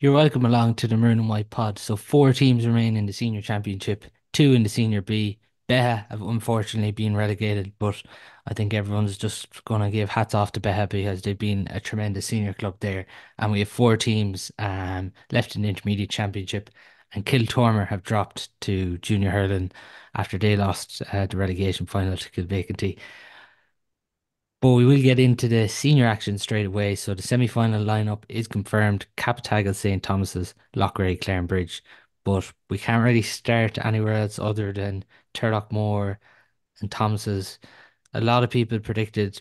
You're welcome along to the Maroon and White pod. So four teams remain in the senior championship, two in the senior B. Beagh have unfortunately been relegated, but I think everyone's just going to give hats off to Beagh because they've been a tremendous senior club there. And we have four teams left in the intermediate championship. And Kiltormer have dropped to junior hurling after they lost the relegation final to Kilvacantee. But we will get into the senior action straight away. So the semi-final lineup is confirmed. Captagal St. Thomas's, Loughrea, Claren Bridge. But we can't really start anywhere else other than Turlough and Thomas's. A lot of people predicted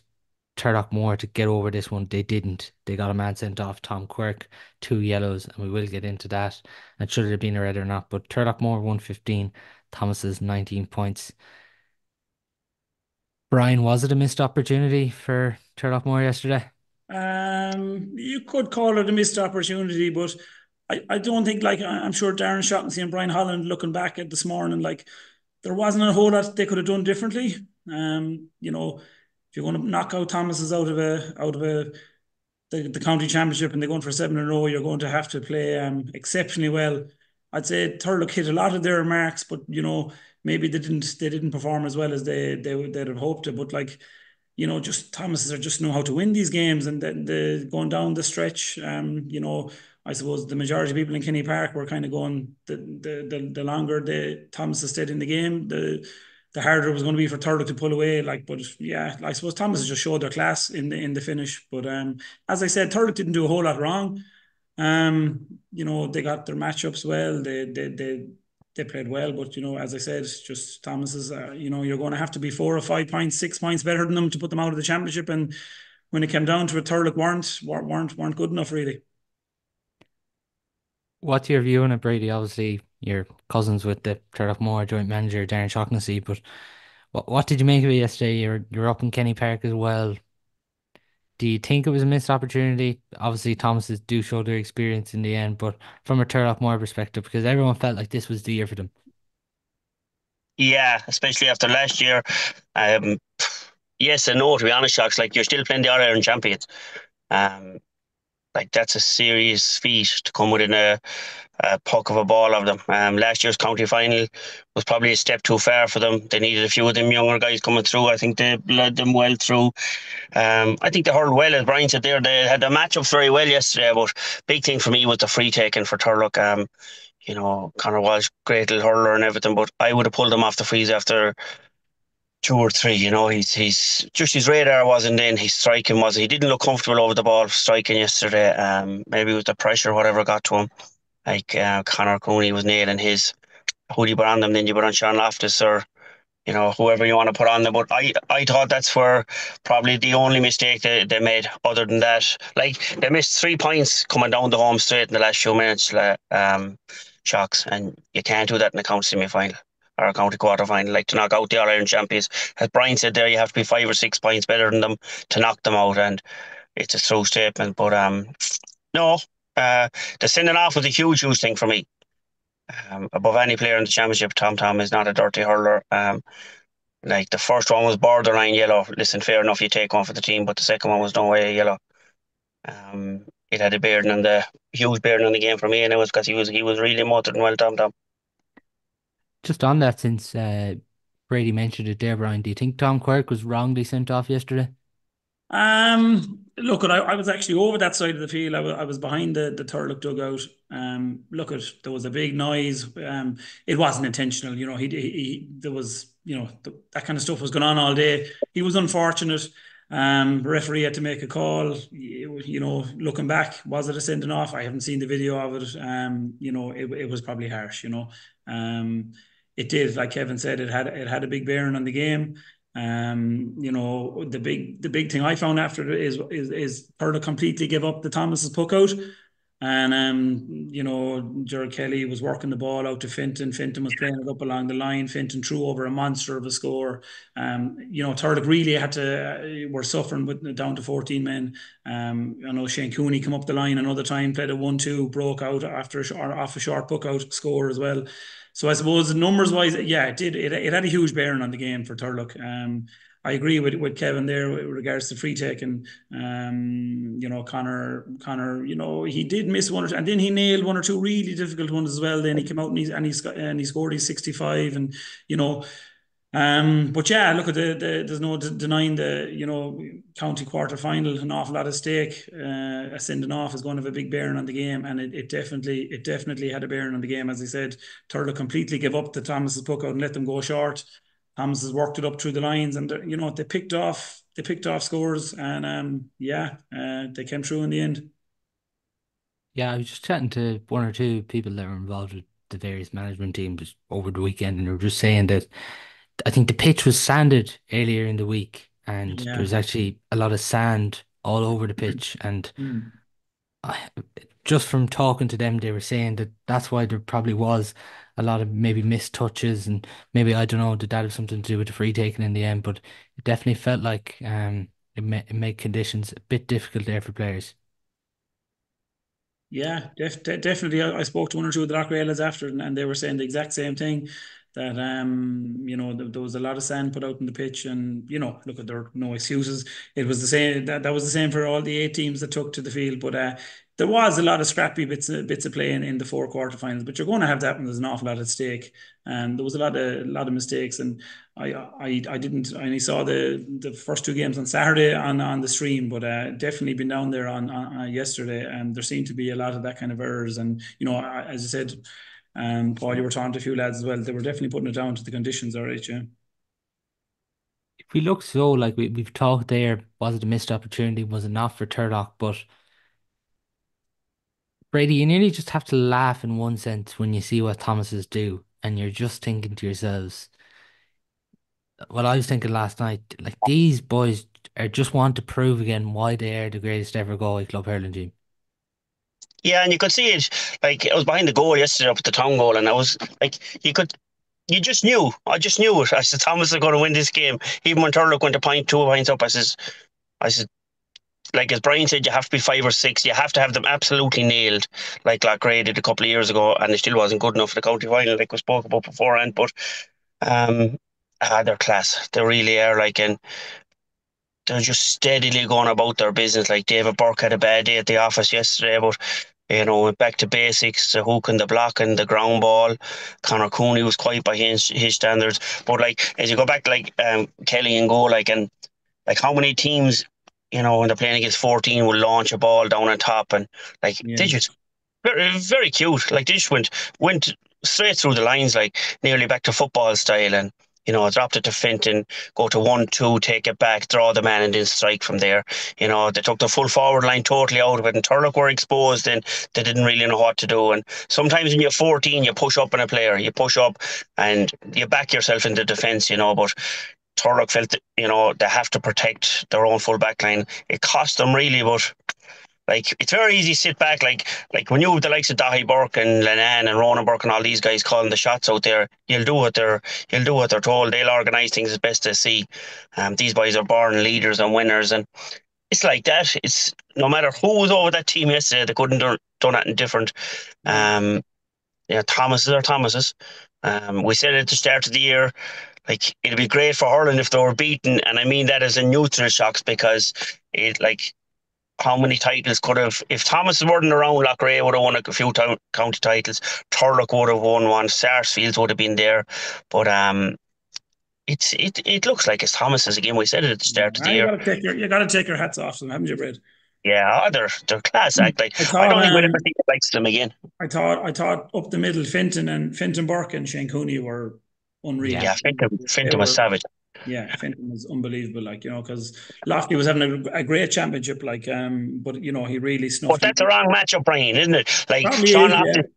Turlough to get over this one. They didn't. They got a man sent off, Tom Quirke, two yellows, and we will get into that. And should it have been a red or not? But Turlough 115, Thomas's 19 points. Brian, was it a missed opportunity for Turlough yesterday? You could call it a missed opportunity, but I don't think I'm sure Darren Shaughnessy and Brian Holland looking back at this morning, like there wasn't a whole lot they could have done differently. If you're going to knock out Thomas's out of the county championship and they're going for 7-0, you're going to have to play exceptionally well. I'd say Turlough hit a lot of their marks, but maybe they didn't perform as well as they'd have hoped to. But just Thomas's are just know how to win these games, and then going down the stretch, I suppose the majority of people in Kenny Park were kind of going the longer the Thomas's stayed in the game, the harder it was going to be for Turlough to pull away. But yeah, I suppose Thomas just showed their class in the finish. But as I said, Turlough didn't do a whole lot wrong. They got their matchups well. They played well, but as I said, just Thomas is, you're going to have to be 4 or 5 points, 6 points better than them to put them out of the championship. And when it came down to it, Thurles weren't good enough really. What's your view on it, Brady? Obviously, your cousins with the Turlough joint manager, Darren Shaughnessy, but what did you make of it yesterday? You're up in Kenny Park as well. Do you think it was a missed opportunity? Obviously, Thomas's do show their experience in the end, but from a Turlough perspective, because everyone felt like this was the year for them. Yeah, especially after last year. Um, yes and no, to be honest, Shocks. Like you're still playing the All Ireland champions. Um, like that's a serious feat to come within a puck of a ball of them. Last year's county final was probably a step too far for them. They needed a few of them younger guys coming through. I think they led them well through. I think they hurled well, as Brian said there. They had the matchups very well yesterday, but big thing for me was the free taking for Turlough. Connor Walsh, great little hurler and everything, but I would have pulled him off the freeze after two or three. He's just his radar wasn't in. His striking was. He didn't look comfortable over the ball striking yesterday. Maybe it was the pressure, whatever got to him. Like Connor Cooney was nailing his. Who do you put on them? Then you put on Sean Loftus or whoever you want to put on them. But I thought that's where probably the only mistake they made. Other than that, like they missed 3 points coming down the home straight in the last few minutes. Shocks, and you can't do that in a county semi final or a county quarter final. Like to knock out the All Ireland champions, as Brian said there, you have to be 5 or 6 points better than them to knock them out, and it's a true statement. But no, the sending off was a huge thing for me. Above any player in the championship, Tom is not a dirty hurler. Like the first one was borderline yellow. Listen, fair enough, you take one for the team, but the second one was no way a yellow. It had a bearing on the huge bearing on the game for me, and it was because he was really motored and well, Tom. Just on that, since Brady mentioned it there, Brian, do you think Tom Quirke was wrongly sent off yesterday? Look, I was actually over that side of the field. I was behind the Turlough dugout. There was a big noise. It wasn't intentional. There was, that kind of stuff was going on all day. He was unfortunate. The referee had to make a call. Looking back, was it a sending off? I haven't seen the video of it. It was probably harsh. It did, like Kevin said, it had a big bearing on the game. The big thing I found after it is Turner completely give up the Thomas's puck out. And Gerard Kelly was working the ball out to Finton. Finton was playing it up along the line. Finton threw over a monster of a score. Turlough really had to were suffering with down to 14 men. I know Shane Cooney come up the line another time, played a 1-2, broke out after off a short puck out score as well. So I suppose numbers wise, yeah, it did. It had a huge bearing on the game for Turlough. I agree with Kevin there with regards to free taking. Connor, he did miss one or two, and then he nailed one or two really difficult ones as well. Then he came out and he scored his 65, and you know. But yeah, look at there's no denying the county quarter final. An awful lot at stake. A sending off is going to have a big bearing on the game, and it definitely had a bearing on the game. As I said, Turlough completely gave up the Thomas's puck out and let them go short. Thomas has worked it up through the lines, and they picked off scores, and they came through in the end. Yeah, I was just chatting to one or two people that were involved with the various management teams over the weekend, and they were just saying that I think the pitch was sanded earlier in the week, and there Yeah. was actually a lot of sand all over the pitch. And Mm. I, just from talking to them, they were saying that that's why there probably was a lot of maybe missed touches, and maybe I don't know, did that have something to do with the free taking in the end? But it definitely felt like it made conditions a bit difficult there for players. Yeah, definitely. I spoke to one or two of the Lochraelas after, and they were saying the exact same thing. That there was a lot of sand put out in the pitch, and look, there are no excuses. It was the same. That was the same for all the 8 teams that took to the field. But there was a lot of scrappy bits of play in the four quarterfinals. But you're going to have that when there's an awful lot at stake, and there was a lot of mistakes. And I didn't. I only saw the first two games on Saturday on the stream, but definitely been down there on yesterday, and there seemed to be a lot of that kind of errors. And as I said, Paul, you were talking to a few lads as well. They were definitely putting it down to the conditions, all right, yeah. If we look so like we've talked there, was it a missed opportunity? Was it not for Turlough? But Brady, you nearly just have to laugh in one sense when you see what Thomases do, and you're just thinking to yourselves, what I was thinking last night, like these boys are just want to prove again why they are the greatest ever Galway club hurling team. Yeah, and you could see it. Like I was behind the goal yesterday up at the town goal, and I was like, you just knew. I just knew it. I said Thomas is going to win this game, even when Turlough went a point, 2 points up. I said, like as Brian said, you have to be 5 or 6. You have to have them absolutely nailed, like Loughrea did a couple of years ago, and it still wasn't good enough for the county final, like we spoke about beforehand. But um, they're class. They really are. Like, and they're just steadily going about their business. Like David Burke had a bad day at the office yesterday, but went back to basics, the hook and the block and the ground ball. Conor Cooney was quite by his standards. But like as you go back, like Kelly and go, like, and like how many teams, when they're playing against 14 will launch a ball down on top, and like Yeah. they just very, very cute. Like they just went straight through the lines, like nearly back to football style, and dropped it to Finton, go to 1-2, take it back, draw the man, and then strike from there. They took the full forward line totally out of it, and Turlough were exposed, and they didn't really know what to do. And sometimes when you're 14, you push up on a player, you push up, and you back yourself in the defence. But Turlough felt that, they have to protect their own full back line. It cost them really, but like it's very easy to sit back, like when you have the likes of Dahi Burke and Lennon and Ronan Burke and all these guys calling the shots out there, you'll do what they're told. They'll organise things as best they see. These boys are born leaders and winners, and it's like that. It's no matter who was over that team yesterday, they couldn't done anything different. Mm. Thomases are Thomases. We said at the start of the year, like it'd be great for hurling if they were beaten, and I mean that as a neutral shocks, because it like how many titles could have, if Thomas weren't around, Loughrea would have won a few county titles, Turlough would have won one, Sarsfields would have been there, but it looks like it's Thomas's again. We said it at the Yeah. start of the Now you year. gotta take your hats off to them, haven't you, Brad? Yeah, they're class act. Like I I thought don't think we'll ever see the likes of them again. I thought up the middle, Finton Burke and Shane Cooney were unreal. Yeah. Yeah, They Finton was were, savage. yeah, Finton was unbelievable, like, because Lofty was having a great championship, like, but he really But snuffed him. that's a wrong matchup, Brian, isn't it? Like Probably Sean is, yeah. Loftus,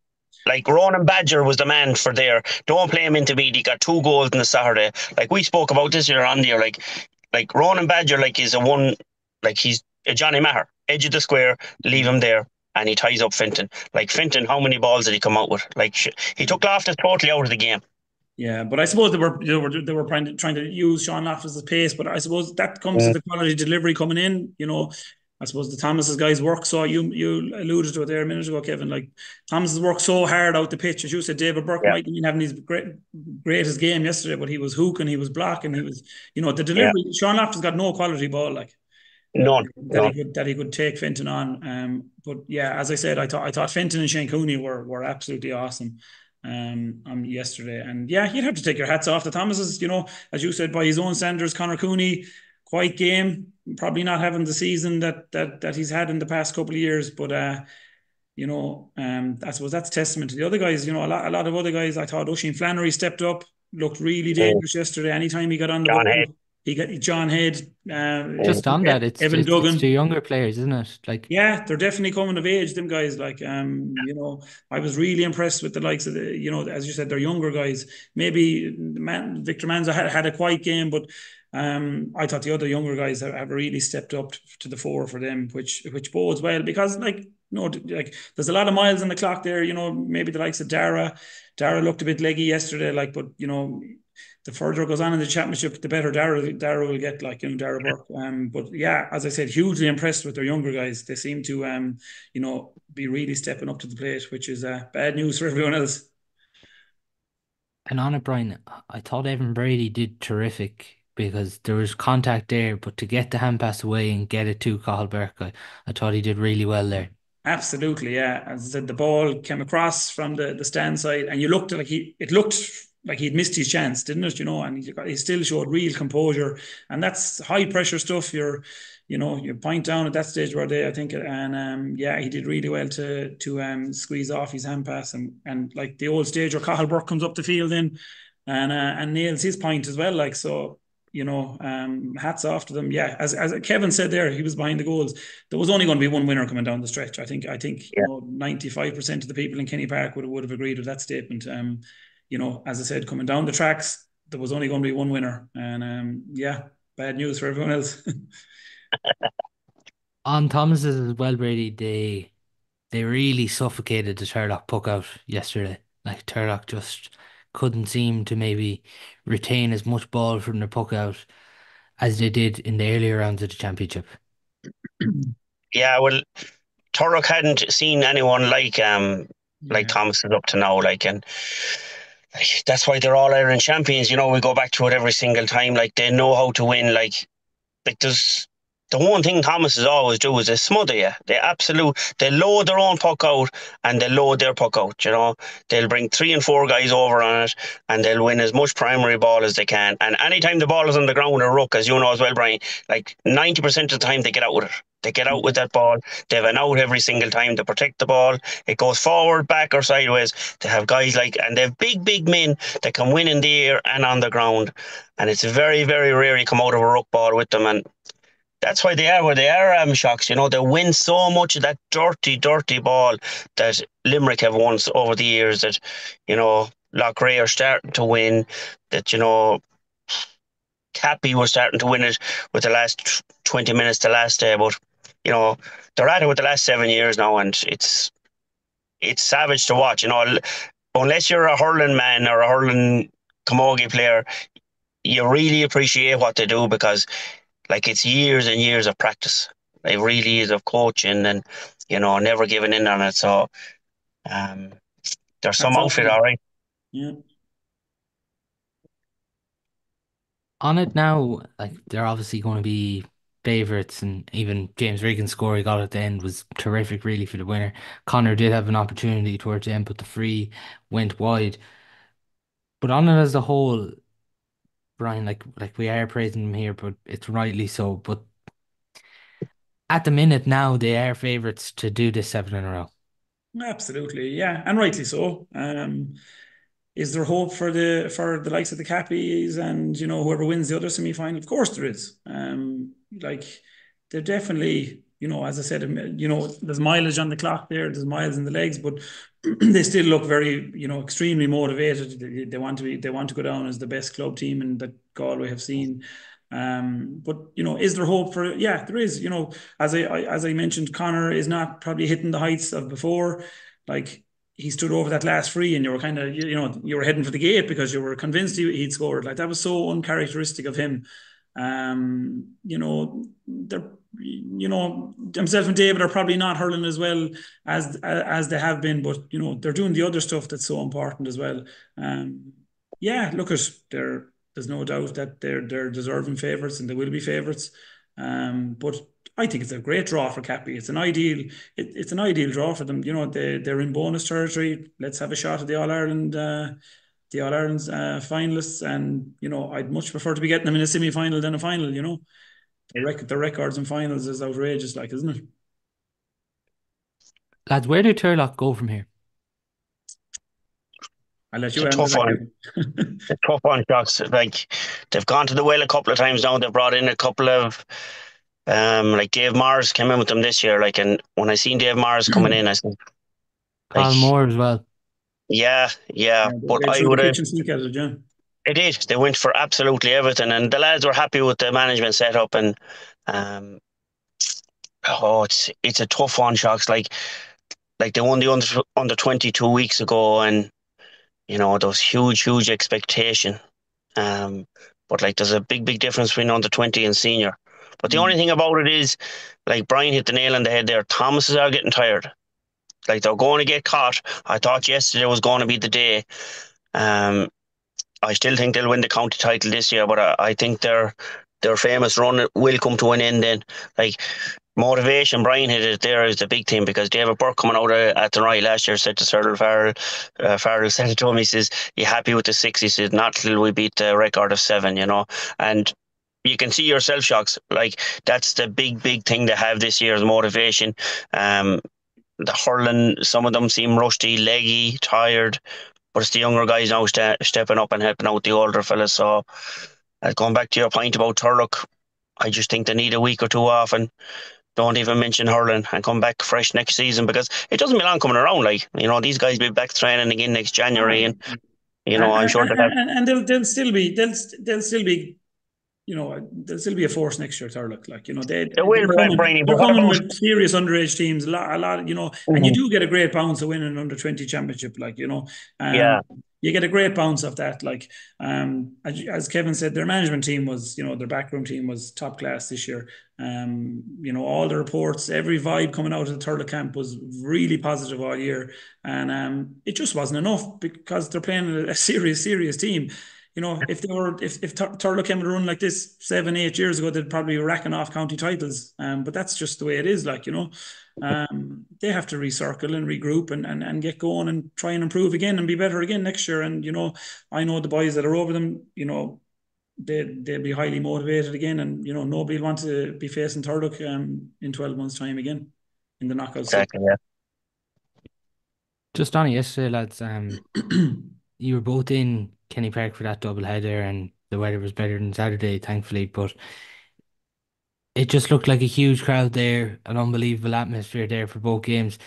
like Ronan Badger was the man for there. Don't play him into me. He got 2 goals in the Saturday. Like we spoke about this year on there. Like Ronan Badger, like is a one, like he's a Johnny Maher, edge of the square, leave him there, and he ties up Finton. Like Finton, how many balls did he come out with? Like he took Loftus totally out of the game. Yeah, but I suppose they were trying to use Sean Loftus' pace, but I suppose that comes to Mm. the quality delivery coming in. I suppose the Thomas's guys work so you alluded to it there a minute ago, Kevin. Like Thomas has worked so hard out the pitch. As you said, David Burke Yeah, might have been having his greatest game yesterday, but he was hooking, he was blocking, he was, the yeah, delivery. Sean Loftus got no quality ball, like none, none. that he could take Fenton on. But yeah, as I said, I thought Fenton and Shane Cooney were absolutely awesome yesterday. And yeah, you'd have to take your hats off to Thomas's. As you said, by his own standards, Connor Cooney, quiet game, probably not having the season that he's had in the past couple of years, but. I suppose that's testament to the other guys. A lot of other guys. I thought Oisin Flannery stepped up, looked really Mm. dangerous yesterday. Anytime he got on the John ball, Hay. he got John Head, Mm. Just on that, Evan it's the Duggan. younger players, isn't it? Like, Yeah, they're definitely coming of age, them guys. Like, I was really impressed with the likes of as you said, they're younger guys. Maybe Victor Manzo had a quiet game, but I thought the other younger guys have really stepped up to the fore for them, which bodes well because like there's a lot of miles on the clock there. Maybe the likes of Dara. Dara looked a bit leggy yesterday, like, but the further it goes on in the championship, the better Dara will get, like, Dara Burke. But yeah, as I said, hugely impressed with their younger guys. They seem to be really stepping up to the plate, which is bad news for everyone else. and on it, Brian, I thought Evan Brady did terrific because there was contact there, but to get the hand pass away and get it to Cathal Burke, I thought he did really well there. Absolutely, yeah. As I said, the ball came across from the stand side, and you looked like it looked like he'd missed his chance, didn't it? And he still showed real composure, and that's high pressure stuff. You point down at that stage where I think, and yeah, he did really well to squeeze off his hand pass, and like the old stage where Cathal Burke comes up the field in, and nails his point as well. Like so, hats off to them. Yeah, as Kevin said there, he was behind the goals. There was only going to be one winner coming down the stretch. I think Yeah. 95% of the people in Kenny Park would have agreed with that statement. As I said, coming down the tracks, there was only going to be one winner, and yeah, bad news for everyone else. On Thomas's as well, Brady, they really suffocated the Turlough puck out yesterday. Like Turlough just couldn't seem to maybe retain as much ball from the puck out as they did in the earlier rounds of the championship. Yeah, well, Turlough hadn't seen anyone like Yeah, Thomas is up to now, and that's why they're all Ireland champions. We go back to it every single time. Like they know how to win. Like there's the one thing Thomas is always do is they smother you. They load their own puck out and they load their puck out. They'll bring 3 and 4 guys over on it and they'll win as much primary ball as they can. And anytime the ball is on the ground or ruck, as you know as well, Brian, like 90% of the time they get out with it. They get out with that ball. They have an out every single time to protect the ball. It goes forward, back, or sideways. They have guys and they have big, big men that can win in the air and on the ground. And it's very, very rare you come out of a ruck ball with them. And that's why they are where they are, Shocks. They win so much of that dirty, dirty ball that Limerick have won over the years that, Loughrea are starting to win, that, Cappy was starting to win it with the last 20 minutes the last day. But, they're at it with the last 7 years now and it's savage to watch. Unless you're a hurling man or a hurling camogie player, you really appreciate what they do because it's years and years of practice. It really is of coaching and, never giving in on it. So there's some that's all. outfit, all right. Yeah, On it now, like they're obviously going to be favourites, and even James Regan's score he got at the end was terrific, really, for the winner. Connor did have an opportunity towards the end, but the free went wide. But on it as a whole, Brian, like we are praising them here, but it's rightly so. But at the minute now, they are favourites to do this 7 in a row. absolutely. Yeah, and rightly so. Is there hope for the likes of the Cappies and whoever wins the other semi-final? Of course there is. Like they're definitely, as I said, there's mileage on the clock there, there's miles in the legs, but they still look very, extremely motivated. They want to go down as the best club team and that Galway have seen. But is there hope for? Yeah, there is. As I mentioned, Connor is not probably hitting the heights of before. Like he stood over that last free, and you were kind of you were heading for the gate because you were convinced he'd scored. Like that was so uncharacteristic of him. Himself and David are probably not hurling as well as they have been, but they're doing the other stuff that's so important as well. Yeah, look at there's no doubt that they're deserving favourites and they will be favourites. But I think it's a great draw for Cappy. It's an ideal draw for them. They're in bonus territory. Let's have a shot at the All Ireland. The All Ireland's finalists, and I'd much prefer to be getting them in a semi final than a final. The records in finals is outrageous, like, isn't it? Lads, where do Turlough go from here? I'll let It's you a answer tough one. that. A tough one, Shocks. Like, they've gone to the well a couple of times now. They've brought in a couple of like Dave Mars came in with them this year. Like, and when I seen Dave Mars coming in, I said, like, Paul Moore as well. yeah, yeah. Yeah, But they I threw the would have. kitchen sink at it, yeah. It is. They went for absolutely everything, and the lads were happy with the management setup. And um, oh, it's a tough one, Shocks. Like they won the under 20 2 weeks ago, and there was huge expectation. Um, but like there's a big difference between under 20 and senior. But the only thing about it is, like Brian hit the nail on the head there. Thomases are getting tired. Like they're going to get caught. I thought yesterday was going to be the day. Um, I still think they'll win the county title this year, but I think their famous run will come to an end then. Like motivation, Brian hit it there is the big thing because David Burke coming out at the right last year said to Cyril Farrell, Farrell said it to him, he says, "You happy with the 6?" He said, "Not till we beat the record of 7, and you can see yourself, Shocks. Like that's the big thing they have this year is motivation. The hurling, some of them seem rusty, leggy, tired, but it's the younger guys now stepping up and helping out the older fellas. So, going back to your point about Turlough, I just think they need a week or two off and don't even mention hurling and come back fresh next season because it doesn't be long coming around. Like these guys will be back training again next January, and I'm sure they'll have. And they'll still be a force next year, Turlough. Like, They will, Briney, but they're what coming about? with serious underage teams, a lot, and you Mhm. do get a great bounce of winning an under 20 championship, like, Yeah, you get a great bounce of that. Like, as Kevin said, their management team was, their backroom team was top class this year. All the reports, every vibe coming out of the Turlough camp was really positive all year. And it just wasn't enough because they're playing a serious team. If Turlough came to run like this 7, 8 years ago, they'd probably be racking off county titles. But that's just the way it is. Like, they have to recircle and regroup and get going and try and improve again and be better again next year. And I know the boys that are over them. They'll be highly motivated again, and nobody will want to be facing Turlough in 12 months' time again in the knockout stage. exactly. Yeah, Just on it yesterday, lads. You were both in Kenny Park for that double header, and the weather was better than Saturday, thankfully. But it just looked like a huge crowd there, an unbelievable atmosphere there for both games.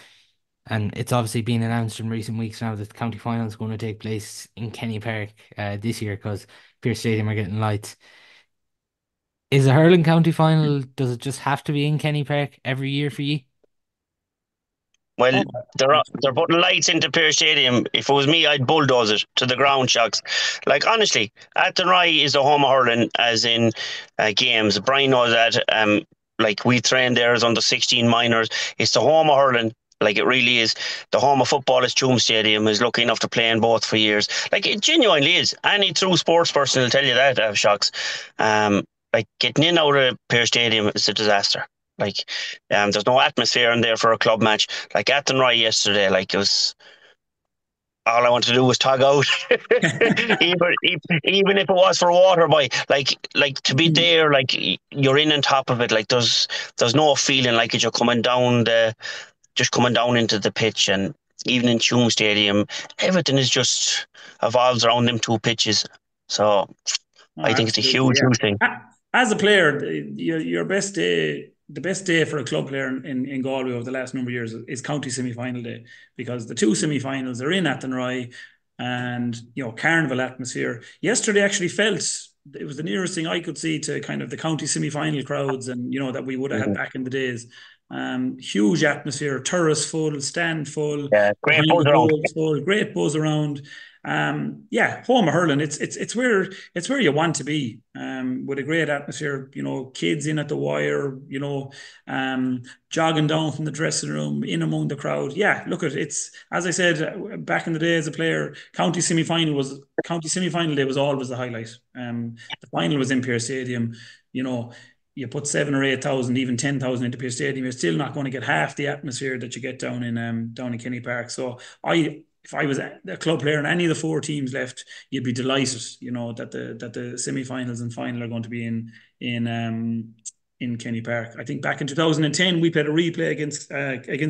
And it's obviously been announced in recent weeks now that the county final is going to take place in Kenny Park this year because Pearse Stadium are getting lights. Is a hurling county final, does it just have to be in Kenny Park every year for you? well, Oh, they're putting lights into Pearse Stadium. If it was me, I'd bulldoze it to the ground, Shocks. Like honestly, Athenry is the home of hurling, as in games. Brian knows that. Like we trained there as under 16 minors. It's the home of hurling. Like it really is. The home of football is Tuam Stadium. Is lucky enough to play in both for years. Like it genuinely is. Any true sports person will tell you that. Shocks. Like getting in out of Pearse Stadium is a disaster. Like, there's no atmosphere in there for a club match. Like Athenry yesterday, like it was all I wanted to do was tug out, even if it was for water boy. Like to be there, like you're in on top of it. Like there's no feeling like it. You're just coming down into the pitch, and even in Tuam Stadium, everything is just evolves around them two pitches. So Oh, I think it's a absolutely, huge thing. yeah. As a player, your best day, the best day for a club player in Galway over the last number of years is county semi-final day, because the two semi-finals are in Athenry, and carnival atmosphere. Yesterday actually felt it was the nearest thing I could see to kind of the county semi-final crowds, and that we would have had Mhm. back in the days. Huge atmosphere, terrace full, stand full, Yeah, great behind buzz the around. goals full, great buzz around. Yeah, home of hurling. It's where you want to be. With a great atmosphere. Kids in at the wire. Jogging down from the dressing room, in among the crowd. Yeah, look at it's as I said back in the day as a player. County semi final day was always the highlight. The final was in Pearse Stadium. You know, you put 7 or 8 thousand, even 10,000 into Pearse Stadium, you're still not going to get half the atmosphere that you get down in Kenny Park. So if I was a club player and any of the four teams left, you'd be delighted, that the semi-finals and final are going to be in Kenny Park. I think back in 2010 we played a replay against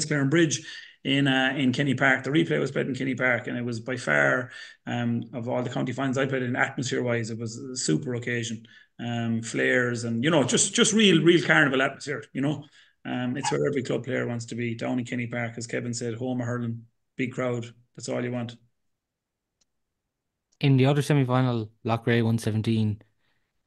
Claren Bridge in Kenny Park. The replay was played in Kenny Park, and it was by far of all the county finals I played in, atmosphere-wise, it was a super occasion. Flares and just real carnival atmosphere. It's where every club player wants to be, down in Kenny Park, as Kevin said, home of hurling, big crowd. That's all you want. In the other semi-final, Loughrea won 17,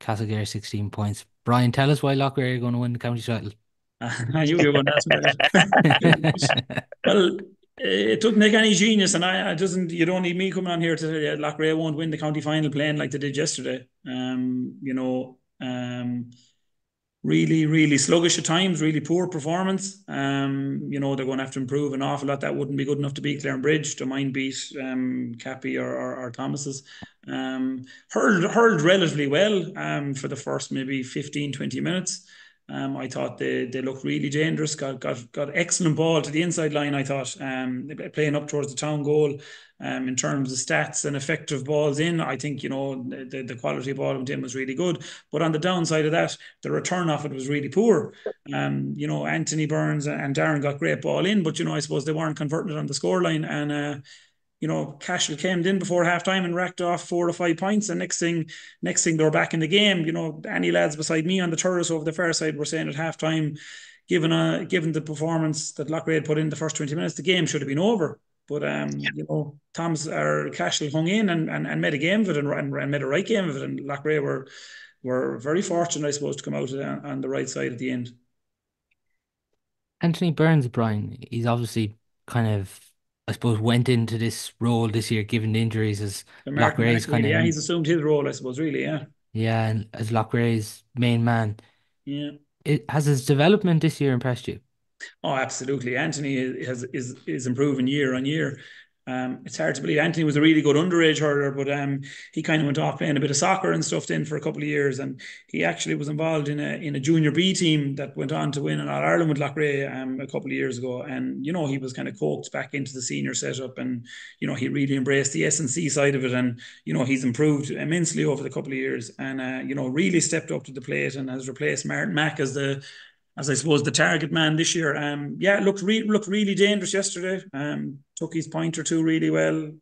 Castlegare 16 points. Brian, tell us why Loughrea are going to win the county title. You were going to ask me that. Well, it doesn't take any genius, and you don't need me coming on here to tell you Loughrea won't win the county final playing like they did yesterday. Really, really sluggish at times, really poor performance. They're going to have to improve an awful lot. That wouldn't be good enough to beat Claren Bridge. They might beat Cappy or Thomas's. Hurled relatively well for the first maybe 15, 20 minutes. I thought they looked really dangerous. Got excellent ball to the inside line. I thought playing up towards the town goal. In terms of stats and effective balls in, I think the quality of ball went in was really good. But on the downside of that, the return off it was really poor. Anthony Burns and Darren got great ball in, but I suppose they weren't converting it on the scoreline. And Cashel came in before half time and racked off 4 or 5 points. And next thing they were back in the game. Any lads beside me on the terrace over the far side were saying at half time, given the performance that Loughrea put in the first 20 minutes, the game should have been over. But Tom's or Cashel hung in and made a game of it and made a right game of it. And Loughrea were very fortunate, I suppose, to come out on the right side at the end. Anthony Burns, Brian, he's obviously kind of, I suppose, went into this role this year given the injuries as Loughrea's kind of... Yeah, he's assumed his role, I suppose, really, yeah. Yeah, and as Loughrea's main man. Yeah. Has his development this year impressed you? Oh, absolutely. Anthony is improving year on year. It's hard to believe. Anthony was a really good underage hurler, but he kind of went off playing a bit of soccer and stuff then for a couple of years, and he actually was involved in a junior B team that went on to win an All-Ireland with Loughrea a couple of years ago. And he was kind of coaxed back into the senior setup, and he really embraced the S&C side of it, and he's improved immensely over the couple of years, and really stepped up to the plate and has replaced Martin Mack as I suppose the target man this year. Looked really dangerous yesterday. Took his point or two really well.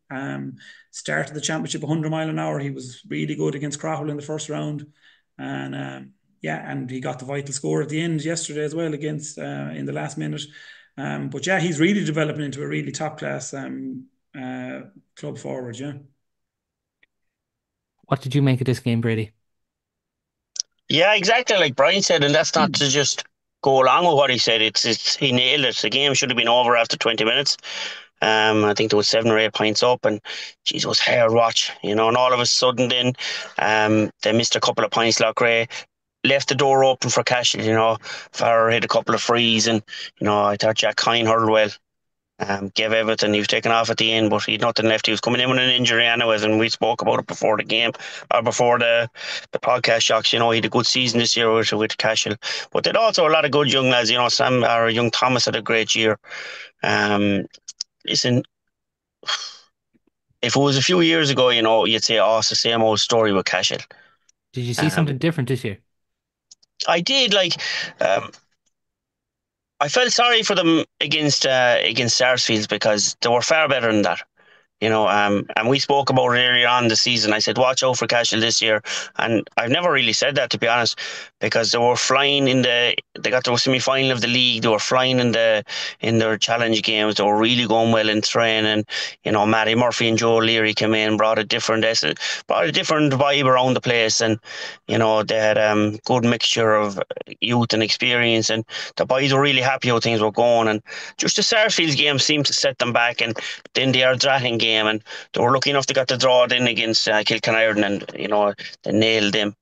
Started the championship 100 mile an hour. He was really good against Crowell in the first round, and and he got the vital score at the end yesterday as well against in the last minute. He's really developing into a really top class club forward. Yeah. What did you make of this game, Brady? Yeah, exactly like Brian said, and that's not to just go along with what he said. He nailed it. The game should have been over after 20 minutes. I think there was 7 or 8 points up, and geez, it was hard watch, and all of a sudden then they missed a couple of points. Loughrea left the door open for Cashel, Farrer hit a couple of frees, and I thought Jack Hine hurled well. Gave everything. He was taken off at the end, but he had nothing left. He was coming in with an injury anyways, and we spoke about it before the game, or before the podcast shocks. He had a good season this year with Cashel, but there'd also a lot of good young lads. Sam or young Thomas had a great year. Listen, if it was a few years ago, you'd say, oh, it's the same old story with Cashel. Did you see something different this year? I did. I felt sorry for them against Sarsfields, because they were far better than that. And we spoke about it earlier on the season. I said, watch out for Cashel this year. And I've never really said that, to be honest, because they were flying they got to the semi-final of the league. They were flying in their challenge games. They were really going well in training. Matty Murphy and Joe Leary came in, brought a different vibe around the place. And, they had a good mixture of youth and experience. And the boys were really happy how things were going. And just the Sarsfields game seemed to set them back. And then the Ardrathan game, game, and they were lucky enough to get the draw it in against Kilkenny, and they nailed them.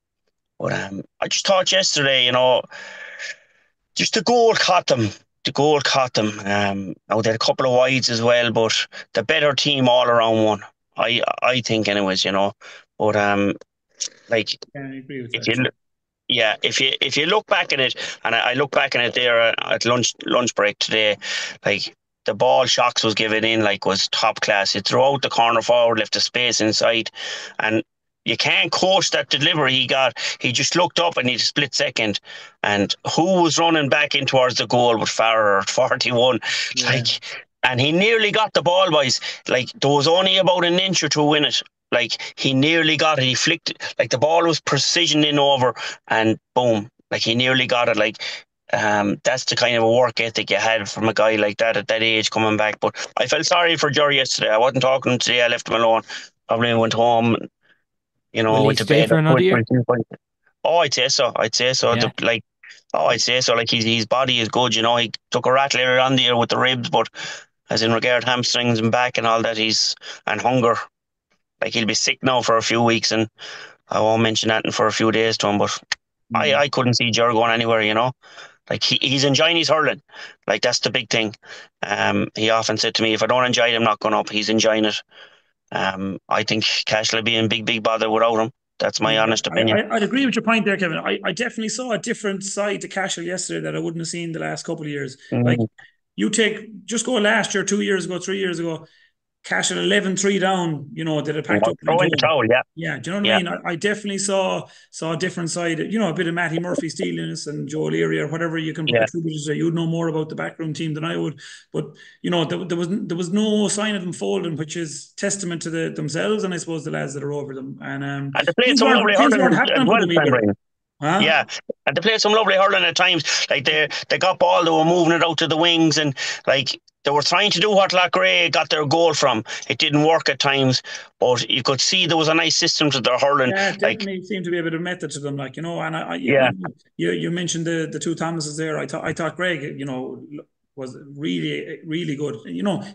But I just thought yesterday, just the goal caught them. The goal caught them. Now they had a couple of wides as well, but the better team all around won. I think, anyways. But like Yeah, I agree with if that. you yeah, if you look back at it, and I look back at it there at lunch break today, like the ball Shocks was given in like was top class. He threw out the corner forward, left the space inside, and you can't coach that delivery he got. He just looked up and he split second, and who was running back in towards the goal with Farrer at 41, Yeah. like, and he nearly got the ball, boys. Like there was only about an inch or two in it. Like he nearly got it. He flicked it. Like the ball was precision in over, and boom, like he nearly got it. Like that's the kind of a work ethic you had from a guy like that at that age coming back. But I felt sorry for Jerry yesterday. I wasn't talking to him today. I left him alone. Probably went home, Will he went to stay bed for or another two or year? 3 points. Oh, I'd say so. I'd say so. Yeah. I'd say so. Like his body is good. He took a rattle earlier on the year with the ribs, but as in regard hamstrings and back and all that, and hunger. Like he'll be sick now for a few weeks, and I won't mention that for a few days to him. But I couldn't see Ger going anywhere. Like he's enjoying his hurling. Like that's the big thing. He often said to me, if I don't enjoy it, I'm not going up. He's enjoying it. I think Cashel will be in big bother without him. That's my Yeah, honest opinion. I'd agree with your point there, Kevin. I definitely saw a different side to Cashel yesterday that I wouldn't have seen the last couple of years. Like Mm. you just go last year, 2 years ago, 3 years ago. Cashel 11-3 down, they had packed up and went Throw in the home. towel, yeah. Yeah, do you know what I Yeah, mean? I definitely saw a different side, a bit of Matty Murphy steeliness and Joe Leary or whatever you can yeah, attribute it to. You'd know more about the backroom team than I would. But, there was no sign of them folding, which is testament to themselves and I suppose the lads that are over them. And and they played things some weren't lovely things hurling weren't as happening for well, them Clan either. Brady. Huh? Yeah, and they played some lovely hurling at times. Like they got ball, they were moving it out to the wings, and like they were trying to do what Loughrea got their goal from. It didn't work at times, but you could see there was a nice system to their hurling. Yeah, it Like, definitely seemed to be a bit of method to them, and yeah, you mentioned the two Thomases there. I thought Greg, was really really good.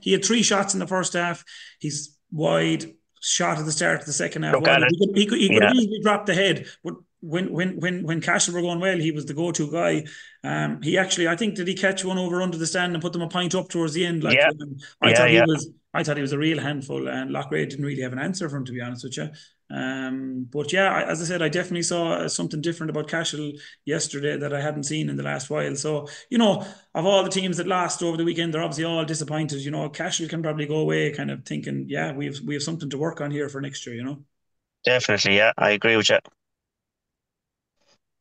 He had three shots in the first half. He's wide shot at the start of the second half. look Wide. at it. He could have Yeah, easily dropped the head, but when Cashel were going well, he was the go-to guy. He actually, I think, did he catch one over under the stand and put them a pint up towards the end? Like yeah, I yeah, thought he yeah. was, I thought he was a real handful, and Loughrea didn't really have an answer for him, to be honest with you. But yeah, as I said, I definitely saw something different about Cashel yesterday that I hadn't seen in the last while. So, of all the teams that lost over the weekend, they're obviously all disappointed. Cashel can probably go away kind of thinking, yeah, we have something to work on here for next year. Definitely, yeah. I agree with you.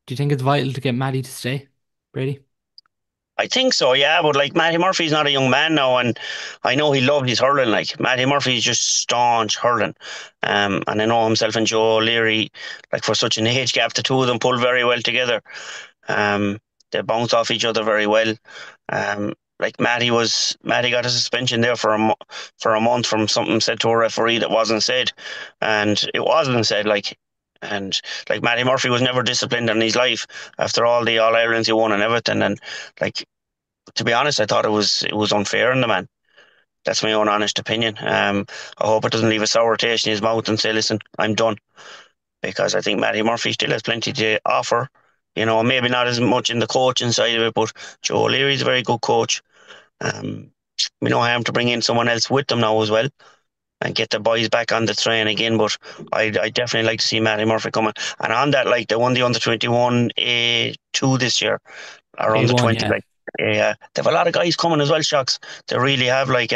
Do you think it's vital to get Matty to stay, Brady? I think so, yeah. But like Matty Murphy's not a young man now, and I know he loved his hurling. Like Matty Murphy's just staunch hurling, and I know himself and Joe Leary, like for such an age gap, the two of them pull very well together. Um, they bounce off each other very well. Like Matty got a suspension there for a month from something said to a referee that wasn't said, and it wasn't said. And like Matty Murphy was never disciplined in his life after all the All Irelands he won and everything. And like to be honest, I thought it was unfair in the man. That's my own honest opinion. I hope it doesn't leave a sour taste in his mouth and say, "Listen, I'm done," because I think Matty Murphy still has plenty to offer. Maybe not as much in the coaching side of it, but Joe Leary's a very good coach. Um, we know harm to bring in someone else with them now as well and get the boys back on the train again. But I definitely like to see Matty Murphy coming. And on that, like they won the under 21 A2 this year, or under A1, 20. yeah. Like, yeah, they have a lot of guys coming as well. Shocks. They really have like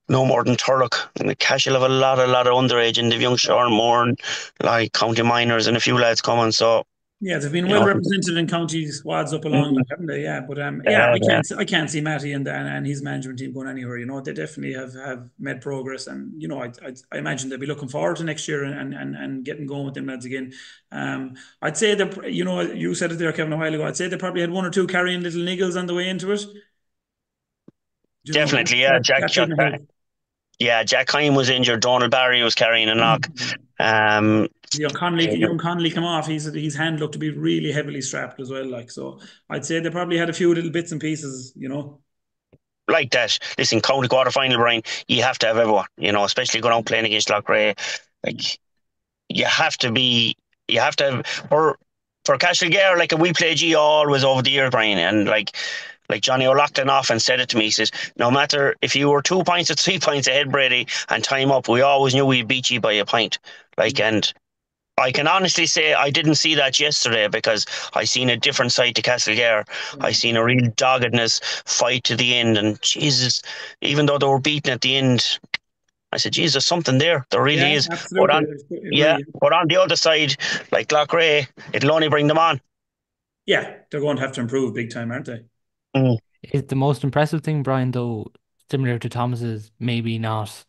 no more than Turlough. And Cashel have a lot of underage, and they've young Sean Moore and like county minors and a few lads coming. So Yeah, they've been you well know, represented in county squads up along, mm, like, haven't they? Yeah, but yeah, yeah, yeah, I can't see Matty and his management team going anywhere. They definitely have made progress, and I imagine they'll be looking forward to next year and getting going with them lads again. I'd say that you said it there, Kevin, a while ago. I'd say they probably had one or two carrying little niggles on the way into it. definitely, yeah. That shouldn't help. Yeah, Jack Kine was injured. Donald Barry was carrying a knock. Um, Young Connolly come off. His hand looked to be really heavily strapped as well. Like so, I'd say they probably had a few little bits and pieces. like that. Listen, county quarter final, Brian, you have to have everyone, especially going out playing against Loughrea. Like, you have to be, you have to have, for Cashel, like we play G always over the year, Brian, and like Johnny O'Loughlin often said it to me. He says, no matter if you were 2 points or 3 points ahead, Brady, and time up, we always knew we'd beat you by a point. And I can honestly say I didn't see that yesterday because I seen a different side to Castlegare. I seen a real doggedness, fight to the end, and Jesus, even though they were beaten at the end, I said, Jesus, there's something there. There really Yeah, is. But absolutely. on, yeah, but on the other side, like Loughrea, it'll only bring them on. Yeah, they're going to have to improve big time, aren't they? Mm. Is the most impressive thing, Brian, though, similar to Thomas's, maybe not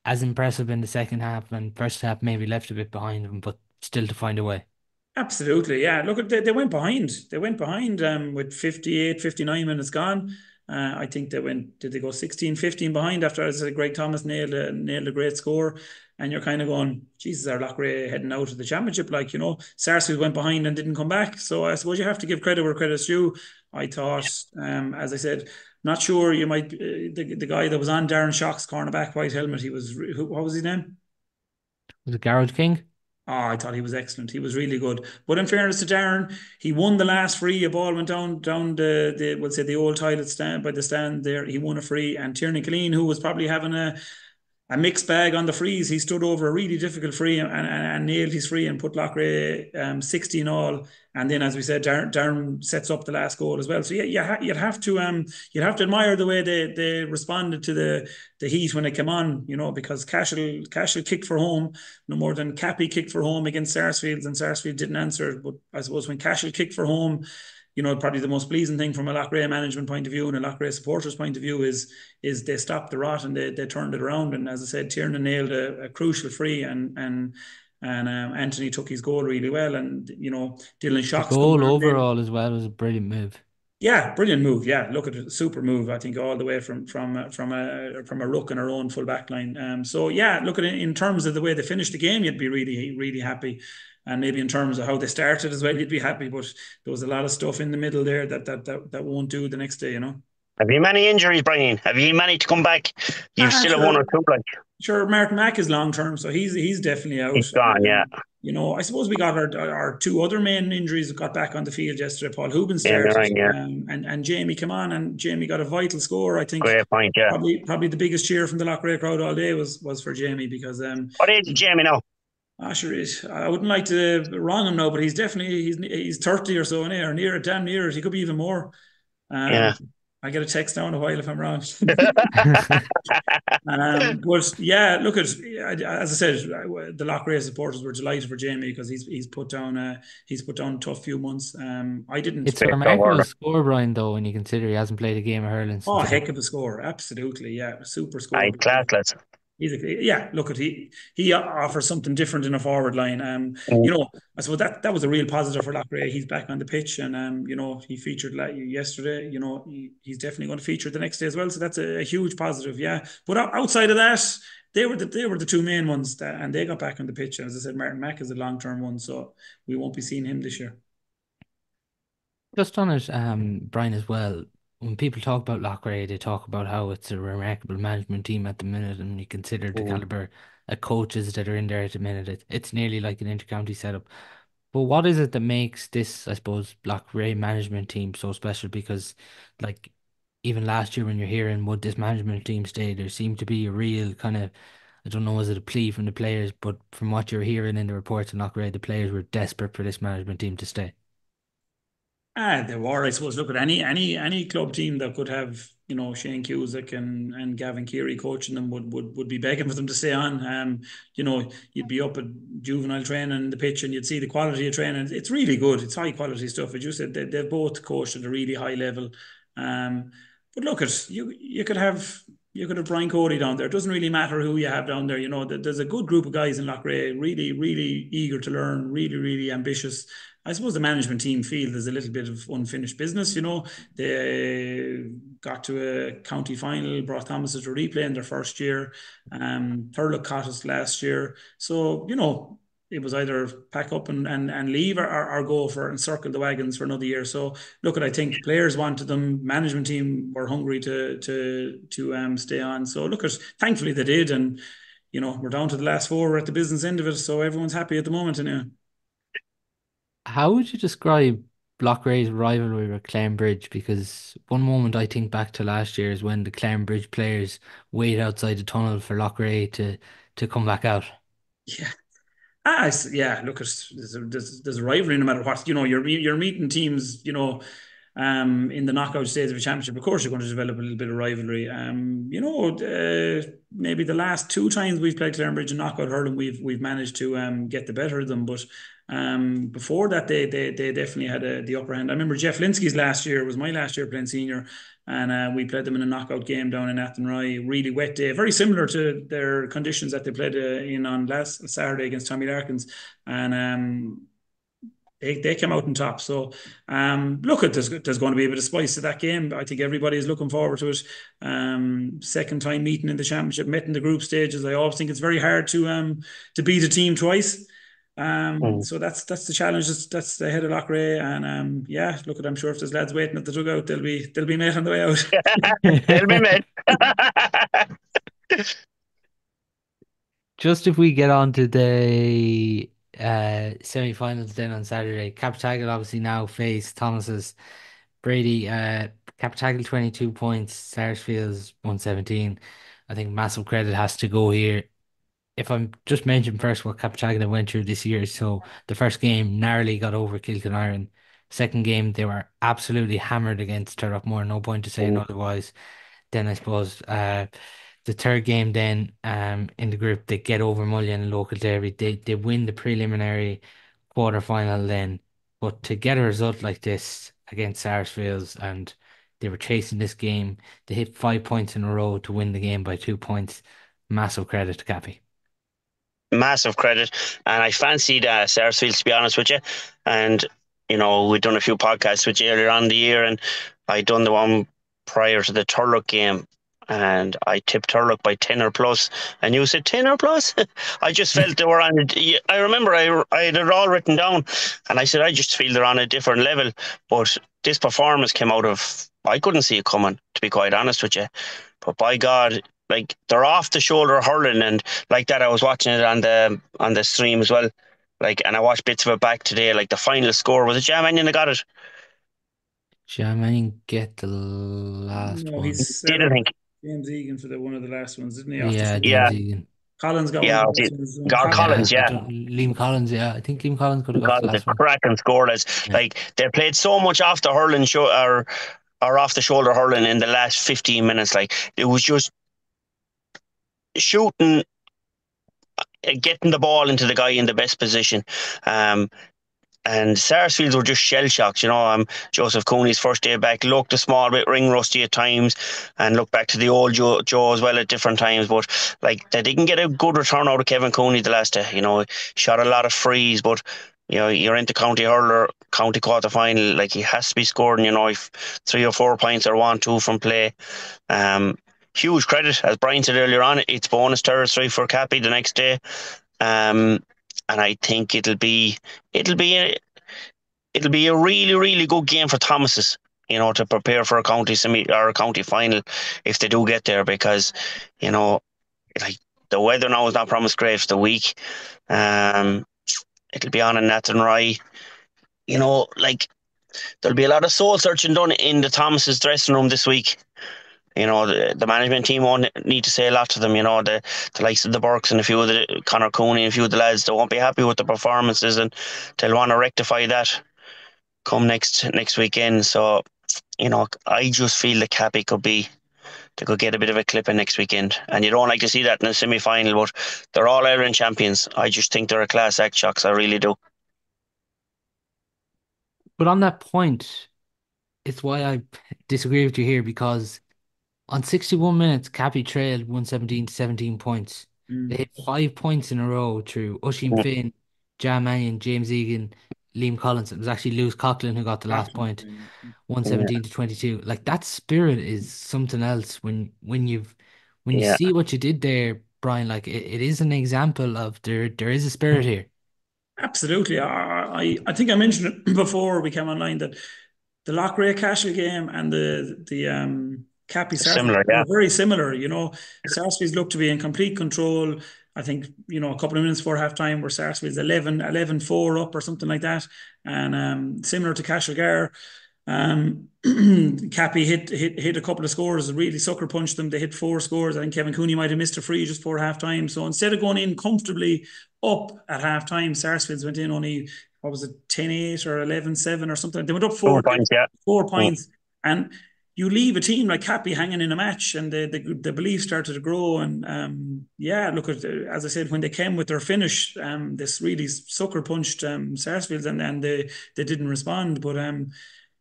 as impressive in the second half, and first half maybe left a bit behind them, but still to find a way. Absolutely, yeah. Look, they went behind. They went behind with 58, 59 minutes gone. I think did they go 16, 15 behind after, as I said, Greg Thomas nailed a great score. And you're kind of going, Jesus, are Loughrea heading out of the championship? Like, Sarsfields went behind and didn't come back. So I suppose you have to give credit where credit's due. I thought, as I said, not sure you might, the guy that was on Darren Shock's cornerback, white helmet, what was his name? Was it Garrett King? Oh, I thought he was excellent. He was really good. But in fairness to Darren, he won the last free. A ball went down the we'll say the old toilet stand by the stand there. He won a free, and Tierney Killeen, who was probably having a mixed bag on the frees. He stood over a really difficult free and nailed his free and put Loughrea 16 all. And then, as we said, Darren sets up the last goal as well. So yeah, you'd have to admire the way they responded to the heat when it came on. Because Cashel kicked for home no more than Cappy kicked for home against Sarsfields, and Sarsfield didn't answer. But I suppose when Cashel kicked for home, probably the most pleasing thing from a Loughrea management point of view and a Loughrea supporters point of view is they stopped the rot and they turned it around. And as I said, Tiernan nailed a crucial free and Anthony took his goal really well. And Dylan The Shocks coming goal on then. overall as well was a brilliant move. Yeah, brilliant move. Yeah, look at it, super move. I think all the way from a ruck in our own full back line. So yeah, look at it in terms of the way they finished the game, you'd be really really happy, and maybe in terms of how they started as well, you'd be happy. But there was a lot of stuff in the middle there that won't do the next day. Have you many injuries, Brian? Have you many to come back? You still have one Sure. or two, like Sure, Martin Mack is long term, so he's definitely out. he's gone, yeah. I suppose we got our two other main injuries that got back on the field yesterday. Paul Hubin Yeah, started, right, yeah. and Jamie came on, and Jamie got a vital score. I think Great point, yeah. probably the biggest cheer from the Loughrea crowd all day was for Jamie because What age is Jamie now? sure I wouldn't like to wrong him now, but he's definitely he's 30 or so or near it, damn near it. He could be even more. Yeah. I get a text down a while if I'm wrong. But yeah, look at as I said, the Loughrea supporters were delighted for Jamie because he's put down a tough few months. I didn't. It's a remarkable score, Brian, though, when you consider he hasn't played a game of hurling Oh, since heck of a score! Absolutely, yeah, super score. Aye, class. Yeah, look at he offers something different in a forward line. I suppose that was a real positive for Loughrea. He's back on the pitch, and he featured yesterday. He's definitely going to feature the next day as well. So that's a huge positive. Yeah, but outside of that, they were the two main ones, and they got back on the pitch. And as I said, Martin Mack is a long term one, so we won't be seeing him this year. Just on it, Brian, as well, when people talk about Loughrea, they talk about how it's a remarkable management team at the minute, and when you consider the caliber of coaches that are in there at the minute, it's nearly like an intercounty setup. But what is it that makes this, I suppose, Loughrea management team so special? Because, like, even last year when you're hearing would this management team stay, there seemed to be a real kind of, I don't know, is it a plea from the players? But from what you're hearing in the reports in Loughrea, the players were desperate for this management team to stay. They were, I suppose. Look at any club team that could have, Shane Cusack and Gavin Keary coaching them would be begging for them to stay on. You'd be up at juvenile training, the pitch, and you'd see the quality of training. It's really good. It's high quality stuff. As you said, they've both coached at a really high level. But look at you could have Brian Cody down there. It doesn't really matter who you have down there. There's a good group of guys in Loughrea, really, really eager to learn, really, really ambitious. I suppose the management team feel there's a little bit of unfinished business. They got to a county final, brought Thomas to replay in their first year. Turlough caught us last year. So, it was either pack up and leave, or go for and circle the wagons for another year. So look, at I think players wanted them, management team were hungry to stay on. So look, at thankfully they did, and we're down to the last four. We're at the business end of it, so everyone's happy at the moment. And How would you describe Blockray's rivalry with Claren Bridge? Because one moment I think back to last year is when the Claren Bridge players wait outside the tunnel for Lockray to come back out. yeah, yeah. Look, there's a rivalry no matter what. You're meeting teams. In the knockout stage of a championship, of course, you're going to develop a little bit of rivalry. Maybe the last two times we've played Clarenbridge in knockout hurling, we've managed to get the better of them. But before that, they definitely had the upper hand. I remember Jeff Linsky's last year was my last year playing senior, and we played them in a knockout game down in Athenry. Really wet day, very similar to their conditions that they played in on last Saturday against Tommy Larkins, and they came out on top. So look, at there's going to be a bit of spice to that game. I think everybody is looking forward to it. Second time meeting in the championship, met in the group stages. I always think it's very hard to beat a team twice. Mm. So that's the challenge. That's the head of Loughrea, and yeah, look, at I'm sure if there's lads waiting at the dugout, they'll be met on the way out. They'll be met. Just if we get on to the semi-finals then on Saturday, Captagal obviously now face Thomas's Brady. Captagal 22 points, Sarsfields 117. I think massive credit has to go here. If I'm just mentioning first what Captagan went through this year, so the first game narrowly got over Kiltormer. Second game they were absolutely hammered against Turlough. No point to saying Mm. otherwise. Then I suppose the third game then in the group they get over Mulia in a local derby. They win the preliminary quarter final then. But to get a result like this against Sarsfields and they were chasing this game, they hit 5 points in a row to win the game by 2 points. Massive credit to Cappy. Massive credit. And I fancied Sarsfields, to be honest with you. And, we'd done a few podcasts with you earlier on in the year, and I'd done the one prior to the Turlough game. And I tipped Turlough by 10 or plus, and you said 10 or plus. I just felt they were on. I remember I had it all written down, and I said I just feel they're on a different level. But this performance came out of I couldn't see it coming, to be quite honest with you. But by God, like they're off the shoulder hurling, and like that, I was watching it on the stream as well. Like, and I watched bits of it back today. Like the final score was it Manion that got it? Did get the last No, one? he's set Did I up think? James Egan for one of the last ones, didn't he? Off the Yeah, shoulder. Yeah, James Egan. Collins got one of yeah. the last ones. Gar Yeah, Collins, I yeah. don't Liam Collins, yeah. I think Liam Collins could have got the Collins, a last one. cracking scoreless. Yeah. Like they played so much off the hurling show or off the shoulder hurling in the last 15 minutes. Like it was just shooting, getting the ball into the guy in the best position. Um, And Sarsfields were just shell shocked. Joseph Cooney's first day back looked a small bit ring rusty at times, and looked back to the old Joe as well at different times. But like they didn't get a good return out of Kevin Cooney the last day. Shot a lot of frees, but you're into county hurler, county quarter final. Like he has to be scoring. If 3 or 4 points or 1-2 from play. Um, Huge credit, as Brian said earlier on. It's bonus territory for Cappy the next day. Um, and I think it'll be a really, really good game for Thomas's, to prepare for a county semi or a county final if they do get there, because, like the weather now is not promised great for the week. Um, it'll be on in Athenry. Like there'll be a lot of soul searching done in the Thomas's dressing room this week. The management team won't need to say a lot to them. The likes of the Burks and a few of the Connor Cooney and a few of the lads, they won't be happy with the performances, and they'll want to rectify that come next weekend. So, I just feel the Cappy they could get a bit of a clipping next weekend. And you don't like to see that in a semi final, but they're all Ireland champions. I just think they're a class act, Shocks. I really do. But on that point, it's why I disagree with you here because on 61 minutes, Cappy trailed 117 to 17 points. They Mm. hit 5 points in a row through Oisin Mm. Finn, Jam Manion, James Egan, Liam Collins. It was actually Lewis Coughlin who got the last point, Yeah, 117 to 22. Like that spirit is something else when you yeah. see what you did there, Brian, like it is an example of there is a spirit here. Absolutely. I think I mentioned it before we came online that the Loughrea Cashel game and the Cappy Sarsfields Similar, were yeah. very similar. Sarsfields looked to be in complete control. I think, a couple of minutes before half time were Sarsfields 11-4 up or something like that. And similar to Cashel Gar. Cappy hit a couple of scores, really sucker punched them. They hit 4 scores. I think Kevin Cooney might have missed a free just before half time. So instead of going in comfortably up at half time, Sarsfields went in only, what was it, 10-8 or 11-7 or something. They went up 4 points, yeah. 4 points. And you leave a team like Cappy hanging in a match, and the belief started to grow. And yeah, look at, as I said, when they came with their finish, this really sucker punched Sarsfields, and they didn't respond. But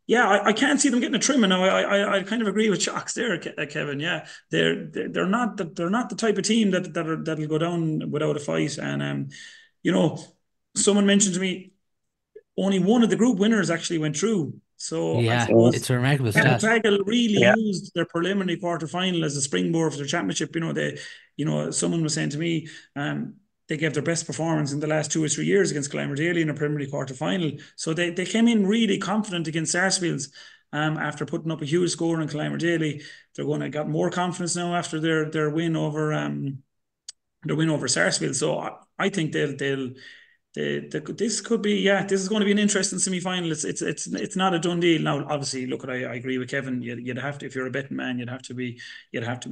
yeah, I can't see them getting a trim. And I kind of agree with Shocks there, Kevin. Yeah, they're not the type of team that'll go down without a fight. And you know, someone mentioned to me only one of the group winners actually went through. So I Yeah, suppose it's a remarkable stat. Cappataggle really Yeah. used their preliminary quarter final as a springboard for their championship. Someone was saying to me, they gave their best performance in the last 2 or 3 years against Claren Bridge in a preliminary quarter final. So they came in really confident against Sarsfields. After putting up a huge score in Claren Bridge, they're going to got more confidence now after their win over Sarsfield. So I think this could be, yeah, this is going to be an interesting semi-final. It's not a done deal now. Obviously, look, I agree with Kevin. You'd have to, if you're a betting man, you'd have to be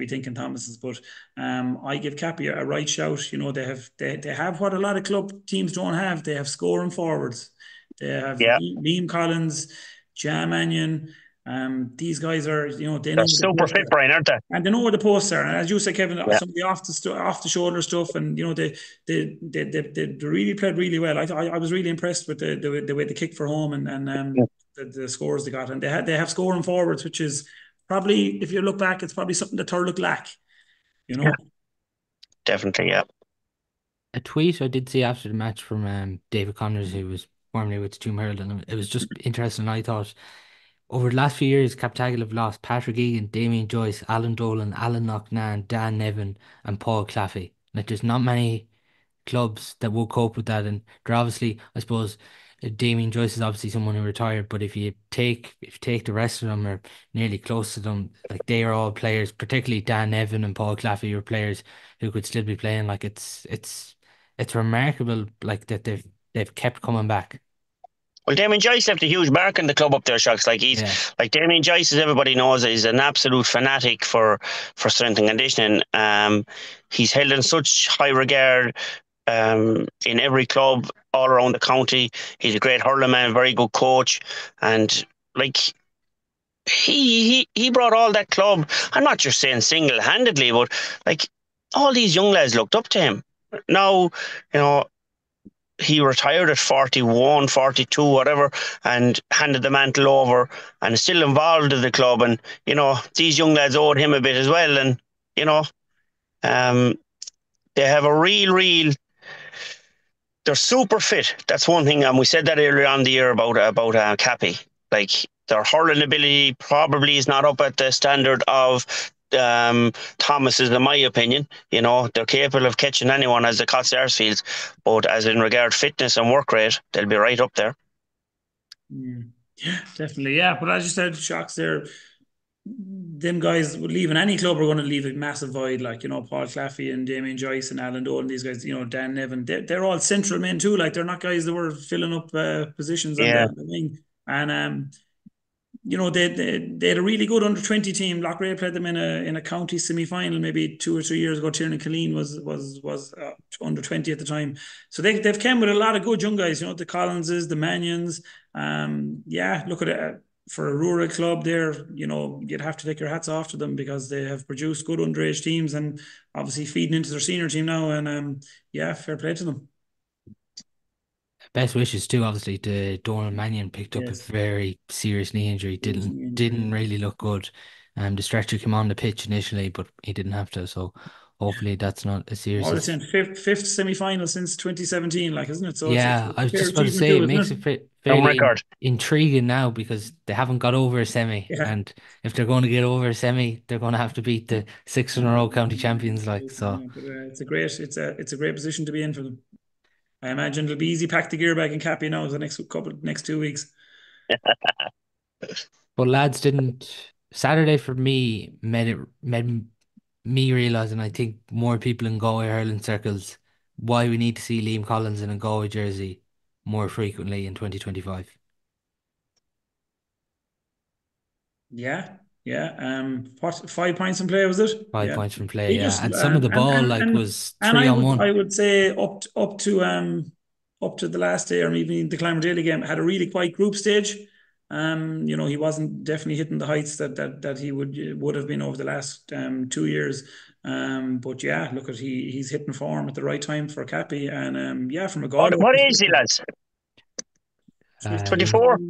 thinking Thomas's. But I give Cappy a right shout. They have what a lot of club teams don't have. They have scoring forwards. They have Yeah. Liam Collins, Jam Manion. These guys are, they know They're the super post fit, Brian, aren't they? and they know where the posts are. And as you said, Kevin, Yeah. some of the off the shoulder stuff, and they really played really well. I was really impressed with the way they kicked for home, and the scores they got. And they have scoring forwards, which is probably, if you look back, it's probably something that Turlough lack. You Yeah, know. definitely, yeah. A tweet I did see after the match from David Connors, who was formerly with Toom Herald, and it was just interesting. I thought over the last few years, Captagal have lost Patrick Egan, Damien Joyce, Alan Dolan, Alan Knocknan, Dan Nevin, and Paul Claffey. Like, there's not many clubs that will cope with that. And they're obviously, I suppose, Damien Joyce is obviously someone who retired, but if you take the rest of them or nearly close to them, like they are all players, particularly Dan Nevin and Paul Claffey are players who could still be playing. Like it's remarkable, like that they've kept coming back. Well, Damien Joyce left a huge mark in the club up there, Shocks. Yeah. Like Damien Joyce, as everybody knows, is an absolute fanatic for strength and conditioning. He's held in such high regard in every club all around the county. He's a great hurling man, very good coach, and like he brought all that club. I'm not just saying single handedly, but like all these young lads looked up to him. Now, he retired at 41, 42, whatever, and handed the mantle over and is still involved in the club. And, these young lads owed him a bit as well. And, um, they have a they're super fit. That's one thing. And we said that earlier on the year about Cappy. Like, their hurling ability probably is not up at the standard of Thomas's, in my opinion. They're capable of catching anyone as they caught Sarsfields, but as in regard fitness and work rate, they'll be right up there. Yeah, definitely. Yeah, but as you said, Shocks there, them guys would leave in any club are going to leave a massive void. Like, Paul Claffey and Damien Joyce and Alan Dolan, these guys, Dan Nevin, they're all central men too. Like, they're not guys that were filling up positions on Yeah. the wing. And they had a really good under-20 team. Loughrea played them in a county semi-final maybe 2 or 3 years ago. Tiernan Killeen was under-20 at the time. So they've come with a lot of good young guys. The Collinses, the Manions. Yeah, look at it. For a rural club there, you'd have to take your hats off to them because they have produced good underage teams and obviously feeding into their senior team now. And yeah, fair play to them. Best wishes too, obviously, to Donald Manion. Picked up a Yes. very serious knee injury. Serious knee injury. Didn't really look good. The stretcher came on the pitch initially, but he didn't have to. So hopefully that's not as serious What was as. it saying? Fifth semi-final since 2017, like, isn't it? So it's Yeah, I a was fair just about to achievement say too, it isn't makes it? it Some fairly record. intriguing now because they haven't got over a semi, Yeah. and if they're going to get over a semi, they're going to have to beat the six in a row county champions. Like so, Yeah, but it's a great position to be in for them. I imagine it'll be easy pack the gear bag in Cappy now the next 2 weeks. But lads didn't. Saturday for me made me realise, and I think more people in Galway hurling circles, why we need to see Liam Collins in a Galway jersey more frequently in 2025. Yeah, yeah. What 5 points in play was it? 5 points from play, He yeah. just And some of the ball like was and three I on would one. I would say up to the last day or even the Clare Bridge game had a really quiet group stage. He wasn't definitely hitting the heights that he would have been over the last 2 years. But yeah, look at he's hitting form at the right time for Cappy, and yeah, from a Galway What age is he, perspective, lads? Um, 24?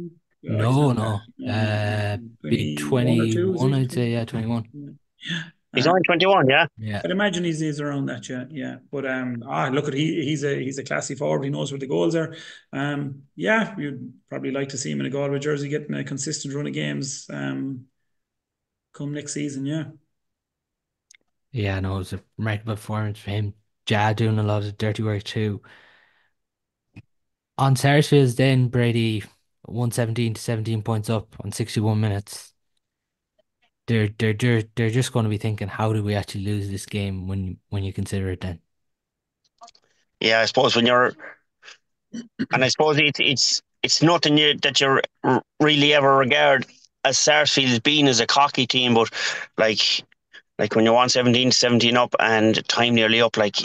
he's no, not no. that. Be 21 or two, is 21, he? I'd say, yeah, 21. Yeah. He's Um, only 21, yeah? Yeah. I'd imagine he's around that, yeah, yeah. But look at he's a classy forward. He knows where the goals are. Yeah, you'd probably like to see him in a Galway jersey getting a consistent run of games. Come next season, yeah. Yeah, no, it was a remarkable performance for him. Ja doing a lot of dirty work too. On Sarsfields then Brady 117 to 17 points up on 61 minutes. They're just going to be thinking, how do we actually lose this game when you consider it then? Yeah, I suppose and I suppose it's nothing that you really ever regard as Sarsfield being as a cocky team, but like when you're 117 to 17 up and time nearly up, like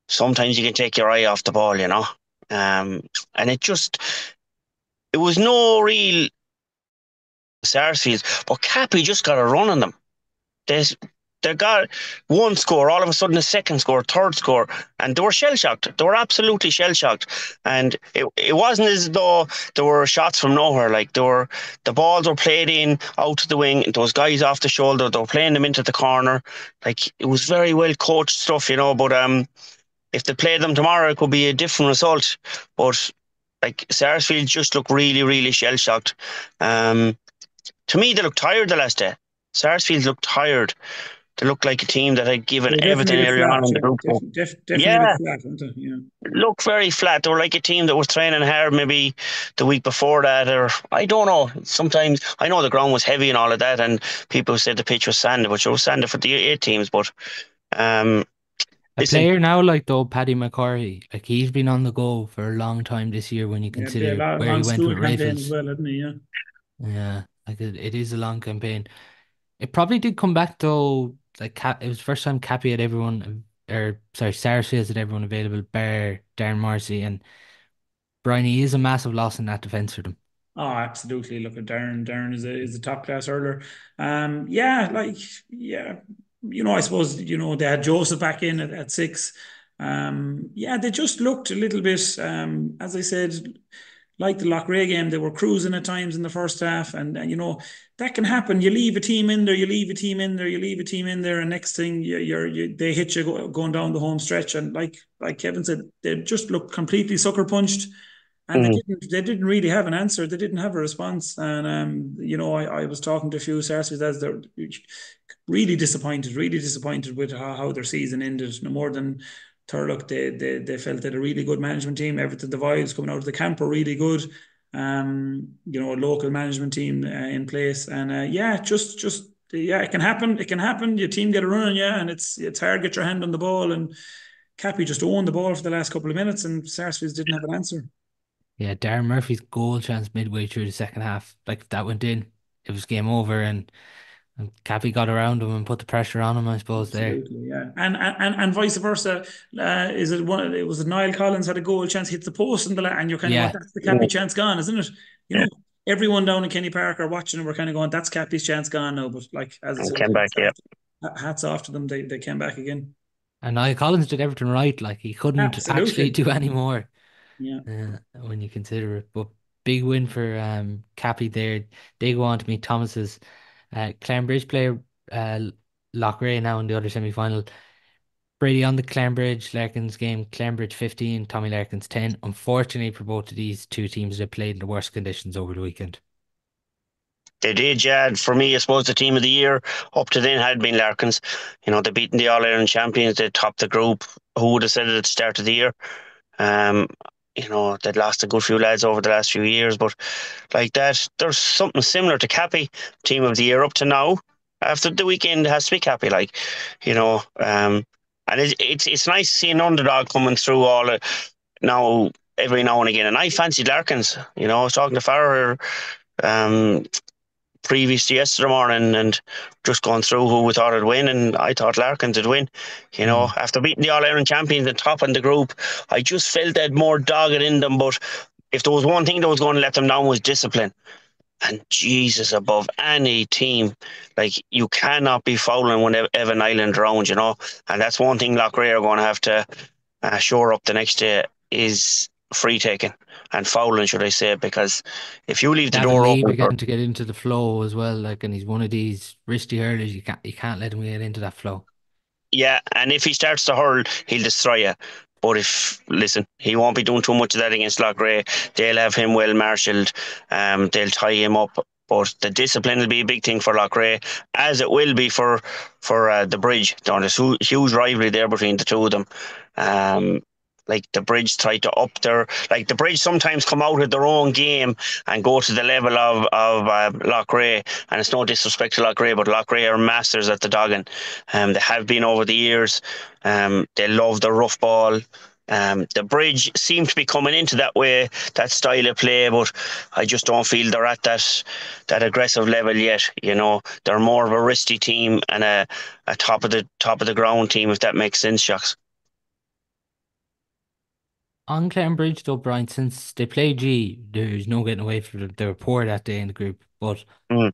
sometimes you can take your eye off the ball, you know. And it was no real Sarsfields, but Cappy just got a run on them. They they got one score, all of a sudden a second score, third score, and they were shell shocked. They were absolutely shell shocked, and it wasn't as though there were shots from nowhere. Like the balls were played in out to the wing. Those guys off the shoulder, they were playing them into the corner. Like it was very well coached stuff, you know. But if they played them tomorrow, it could be a different result. But like Sarsfield just looked really, really shell shocked. Um, to me, they looked tired the last day. Sarsfield looked tired. They looked like a team that had given They're definitely everything a bit earlier flat, on in the yeah. group. Definitely a bit Yeah, flat, aren't they? Yeah. looked very flat. They were like a team that was training hard maybe the week before that, or I don't know. Sometimes I know the ground was heavy and all of that, and people said the pitch was sanded, but it was sanded for the 8 teams. But um, A listen, player now like though Paddy McCarthy, like he's been on the go for a long time this year when you Yeah, be a consider where he long went school with campaign as Rifles. well, hadn't he? Yeah. Yeah, like it is a long campaign. It probably did come back though. Like it was the first time Cappy had everyone, or sorry, Sarsfields had everyone available, bar Darren Marcy and Briney is a massive loss in that defence for them. Oh, absolutely. Look at Darren. Darren is a top class hurler. Yeah, yeah. I suppose they had Joseph back in at six. Yeah, they just looked a little bit. As I said, like the Loughrea game, they were cruising at times in the first half, and that can happen. You leave a team in there, you leave a team in there, you leave a team in there, and next thing they hit you going down the home stretch, and like Kevin said, they just looked completely sucker punched. And they mm, didn't really have an answer. They didn't have a response. And I was talking to a few Sarsfields as they're really disappointed with how their season ended. No more than Turlough, they felt they had a really good management team. Everything, the vibes coming out of the camp were really good. A local management team in place, and yeah, just yeah, it can happen. It can happen. Your team get a run on you, and it's hard to get your hand on the ball. And Cappy just owned the ball for the last couple of minutes, and Sarsfields didn't have an answer. Yeah, Darren Murphy's goal chance midway through the second half, like if that went in, it was game over, and Cappy got around him and put the pressure on him, I suppose, there. Absolutely, yeah, and vice versa. Is it one? It was Niall Collins had a goal chance, hit the post, and you're kind of going, Yeah, that's the Cappy mm, chance gone, isn't it? You yeah, know, everyone down in Kenny Park are watching, and we're kind of going, that's Cappy's chance gone now. But like as I and said, came back. Yeah, hats off to them. They came back again. and Niall Collins did everything right, like he couldn't actually Absolutely, do any more yeah. when you consider it. But big win for Cappy there. They go on to meet Thomas's Claren Bridge player, Loughrea now in the other semi-final. Brady on the Claren Bridge Larkins game, Claren Bridge 15, Tommy Larkins 10. Unfortunately for both of these two teams, they played in the worst conditions over the weekend. they did. Yeah, for me, I suppose the team of the year up to then had been Larkins. You know, they beaten the All Ireland champions. They topped the group. Who would have said it at the start of the year? Um, they'd lost a good few lads over the last few years, but like that, there's something similar to Cappy, team of the year up to now. After the weekend, it has to be Cappy, and it's nice to see an underdog coming through all it now every now and again. And I fancied Larkins. I was talking to Farrer um, previous to yesterday morning and just going through who we thought would win, and I thought Larkins would win. Mm. After beating the All Ireland champions and top in the group, I just felt they had more dogged in them. But if there was one thing that was going to let them down was discipline. And Jesus, above any team, like you cannot be fouling when Evan Island around, And that's one thing Loughrea are going to have to shore up the next day is free taking and fouling, should I say? Because if you leave the Gavin door Lee open for began to get into the flow as well, like, and he's one of these wristy hurlers. You can't let him get into that flow. yeah, and if he starts to hurl, he'll destroy you. But listen, he won't be doing too much of that against Loughrea. They'll have him well marshalled. They'll tie him up. But the discipline will be a big thing for Loughrea, as it will be for the Bridge. There's huge rivalry there between the two of them. Um, like the Bridge try to up the Bridge sometimes come out of their own game and go to the level of Loughrea. And it's no disrespect to Loughrea, but Loughrea are masters at the dogging. They have been over the years. They love the rough ball. The Bridge seem to be coming into that style of play, but I just don't feel they're at that aggressive level yet. They're more of a wristy team and a top of the ground team, if that makes sense, Shocks. On Claren Bridge, though, Brian, since they played G, there's no getting away from them. They were poor that day in the group. But Mm.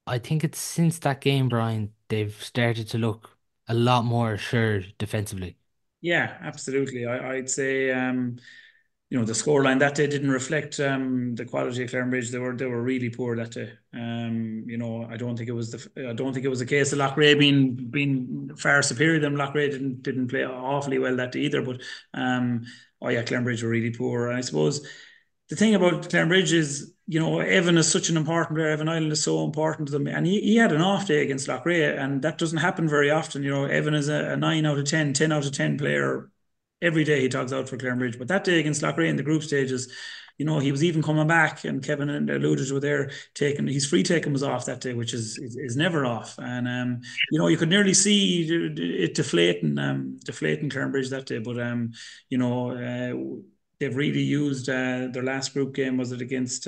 I think it's since that game, Brian, they've started to look a lot more assured defensively. Yeah, absolutely. I'd say the scoreline that day didn't reflect the quality of Claren Bridge. They were really poor that day. I don't think it was a case of Loughrea being far superior to them. Loughrea didn't play awfully well that day either. But oh yeah, Claren Bridge were really poor. And I suppose the thing about Claren Bridge is, Evan is such an important player. Evan Island is so important to them. And he had an off day against Loughrea, and that doesn't happen very often. Evan is a 9 out of 10, 10 out of 10 player. Every day he togs out for Claren Bridge. But that day against Loughrea in the group stages, he was even coming back, and Kevin alluded to there, taking his free taking was off that day, which is never off. And you could nearly see it deflating Claren Bridge that day. But they've really used their last group game. Was it against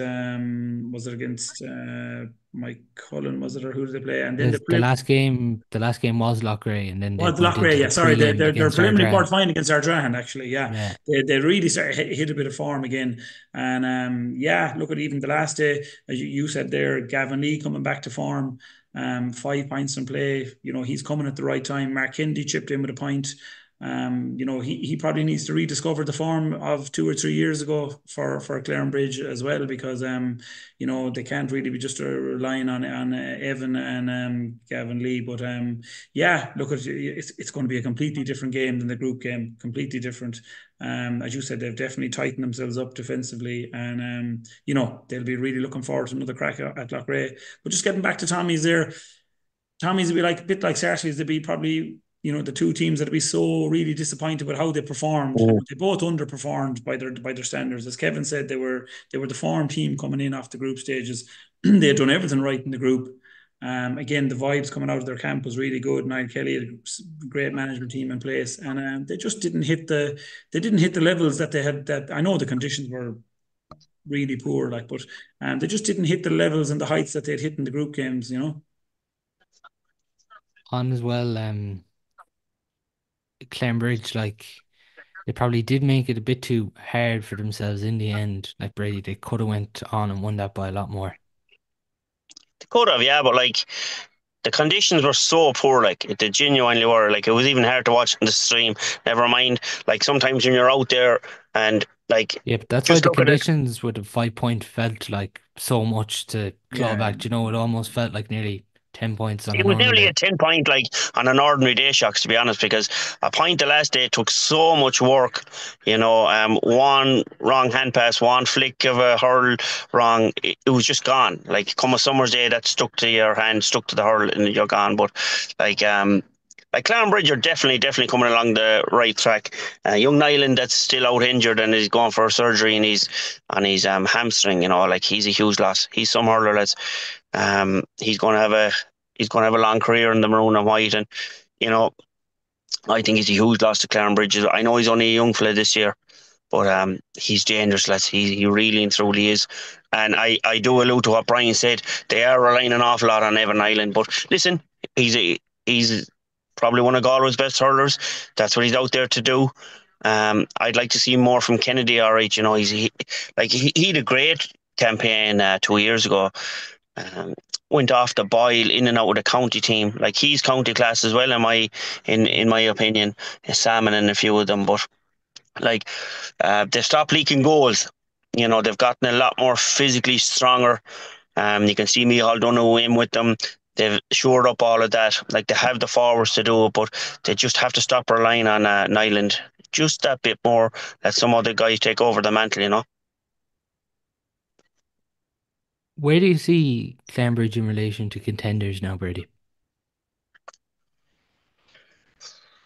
Mike Cullen? Was it, or who did they play? And then The, the last game, the last game was Loughrea, and then they well, went Loughrea, into yeah, the sorry, prelim their against preliminary quarter Ardrahan. final against Ardrahan, actually, yeah, Yeah, they really started hit a bit of form again, and yeah, look at even the last day, as you said there, Gavin Lee coming back to form, 5 points in play, he's coming at the right time. Mark Kennedy chipped in with a point. He probably needs to rediscover the form of 2 or 3 years ago for Claren Bridge as well, because they can't really be just relying on Evan and Gavin Lee. But yeah, look, it's going to be a completely different game than the group game, completely different. As you said, they've definitely tightened themselves up defensively, and they'll be really looking forward to another crack at Loughrea. But just getting back to Tommy's there, Tommy's would be like a bit like Sarsfields. They'd be probably the two teams that'd be so really disappointed with how they performed. Mm. They both underperformed by their standards. As Kevin said, they were the form team coming in off the group stages. They had done everything right in the group. Again, the vibes coming out of their camp was really good. Niall Kelly had a great management team in place, and they just didn't hit the levels that they had. That I know the conditions were really poor, but they just didn't hit the levels and the heights that they'd hit in the group games. on as well. Claren Bridge, like, they probably did make it a bit too hard for themselves in the end. Like Brady, they could have went on and won that by a lot more. They could have, yeah, but like the conditions were so poor, like they genuinely were. Like it was even hard to watch on the stream. Never mind, like sometimes when you're out there and like Yeah, but that's why just the look at it. conditions with the 5 point felt like so much to claw Yeah, back. It almost felt like nearly 10 points on a It was normal nearly a day. 10 point, like on an ordinary day, Shocks, to be honest, because a point the last day took so much work. One wrong hand pass, one flick of a hurl wrong, it was just gone. Like come a summer's day, that stuck to your hand, stuck to the hurl, and you're gone. But like like Claren Bridge are definitely coming along the right track. Young Nyland that's still out injured and is going for surgery and he's on his hamstring. Like he's a huge loss. He's some hurler that's he's going to have a long career in the maroon and white, and you know I think he's a huge loss to Claren Bridge. I know he's only a young fella this year, but he's dangerous, lads. He really and truly is. And I do allude to what Brian said. They are relying an awful lot on Evan Island. But listen, he's probably one of Galway's best hurlers. That's what he's out there to do. I'd like to see more from Kennedy. All right, he had a great campaign 2 years ago. Um, Went off the boil in and out of the county team. Like he's county class as well, in my opinion. Salmon and a few of them, but like they've stopped leaking goals. They've gotten a lot more physically stronger. You can see Micheál Donoghue in with them. They've shored up all of that. Like they have the forwards to do it, but they just have to stop relying on Nyland just that bit more. Let some other guys take over the mantle. Where do you see Cambridge in relation to contenders now, Brady?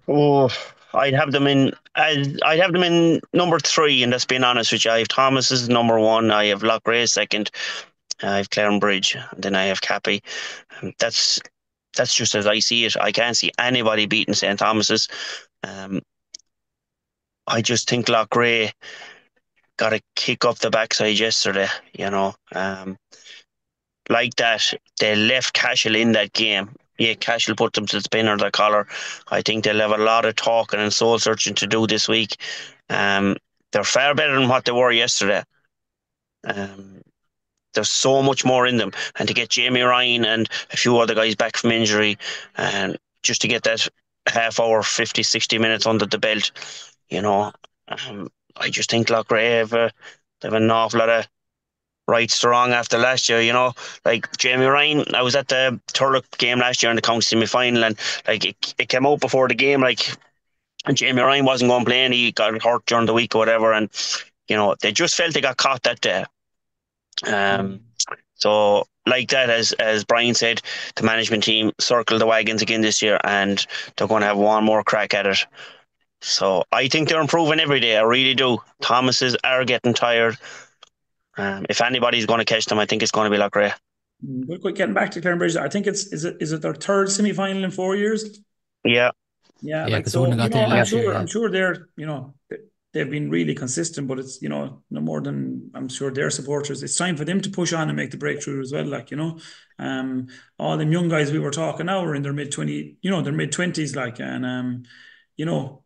Oh, I'd have them in number three, and that's being honest with you. I have Thomas as number one. I have Loughrea second. I have Claren Bridge, and then I have Cappy. That's just as I see it. I can't see anybody beating St Thomas's. Um, I just think Loughrea got a kick up the backside yesterday. Like that, they left Cashel in that game. Yeah, Cashel put them to the spin or the collar. I think they'll have a lot of talking and soul searching to do this week. Um, they're far better than what they were yesterday. Um, there's so much more in them, and to get Jamie Ryan and a few other guys back from injury, and just to get that half hour, 50, 60 minutes under the belt, you know, I just think Loughrea have an awful lot of right strong after last year, like Jamie Ryan. I was at the Turlough game last year in the county semi final, and like it came out before the game, like Jamie Ryan wasn't going to play and he got hurt during the week or whatever, and they just felt they got caught that day. So like that, as Brian said, the management team circled the wagons again this year, and they're going to have one more crack at it. So I think they're improving every day. I really do. Thomases are getting tired. If anybody's going to catch them, I think it's going to be Loughrea. But quick, getting back to Claren Bridge, I think is it their third semi final in 4 years? Yeah. Yeah, Yeah, like because they so, wouldn't have got there I'm last year. sure Yeah. I'm sure they've been really consistent, but it's no more than I'm sure their supporters. It's time for them to push on and make the breakthrough as well. All them young guys we were talking now are in their mid-20s, like, and you know,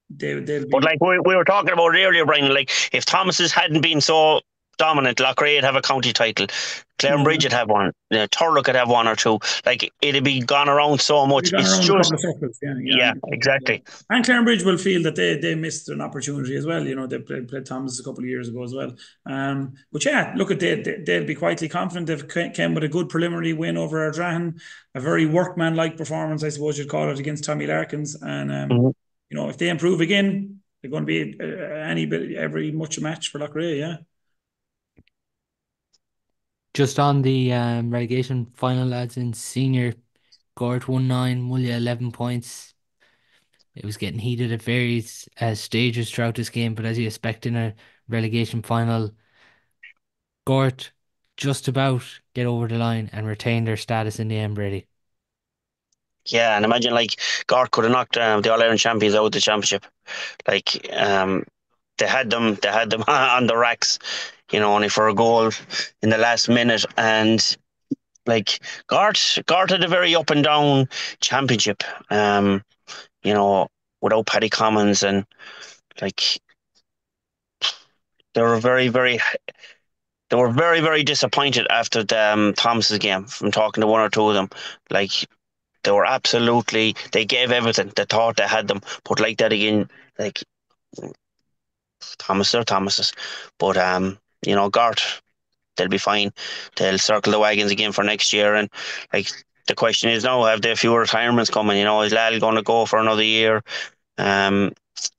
they'll But be. like we were talking about it earlier, Brian, like if Thomas's hadn't been so dominant, Loughrea would have a county title. Claren Yeah. Bridge would have one. Turlough could have one or two. Like it'd be gone around so We've much. gone It's around a just, couple of circles, yeah, yeah. yeah, exactly. And Clarenbridge will feel that they missed an opportunity as well. They played Thomas a couple of years ago as well. But yeah, look at they'll be quietly confident. They've came with a good preliminary win over Ardrahan, a very workman-like performance, I suppose you'd call it, against Tommy Larkins. And Mhm. if they improve again, they're going to be every much a match for Loughrea. Yeah. Just on the relegation final, lads, in senior, Gort won 9, Mulia 11 points. It was getting heated at various stages throughout this game, but as you expect in a relegation final, Gort just about get over the line and retain their status in the end, Brady. Yeah, and imagine like Cork could have knocked the All Ireland champions out of the championship. Like they had them on the racks, only for a goal in the last minute, and like Gart had a very up and down championship. You know, without Paddy Commons, and like they were very disappointed after the Thomas's game. From talking to one or two of them, like they gave everything. They thought they had them, but like that again, like Thomas, they're Thomas's, but Gart, they'll be fine. They'll circle the wagons again for next year, and like the question is now, have they a few retirements coming? Is Lal going to go for another year? Um,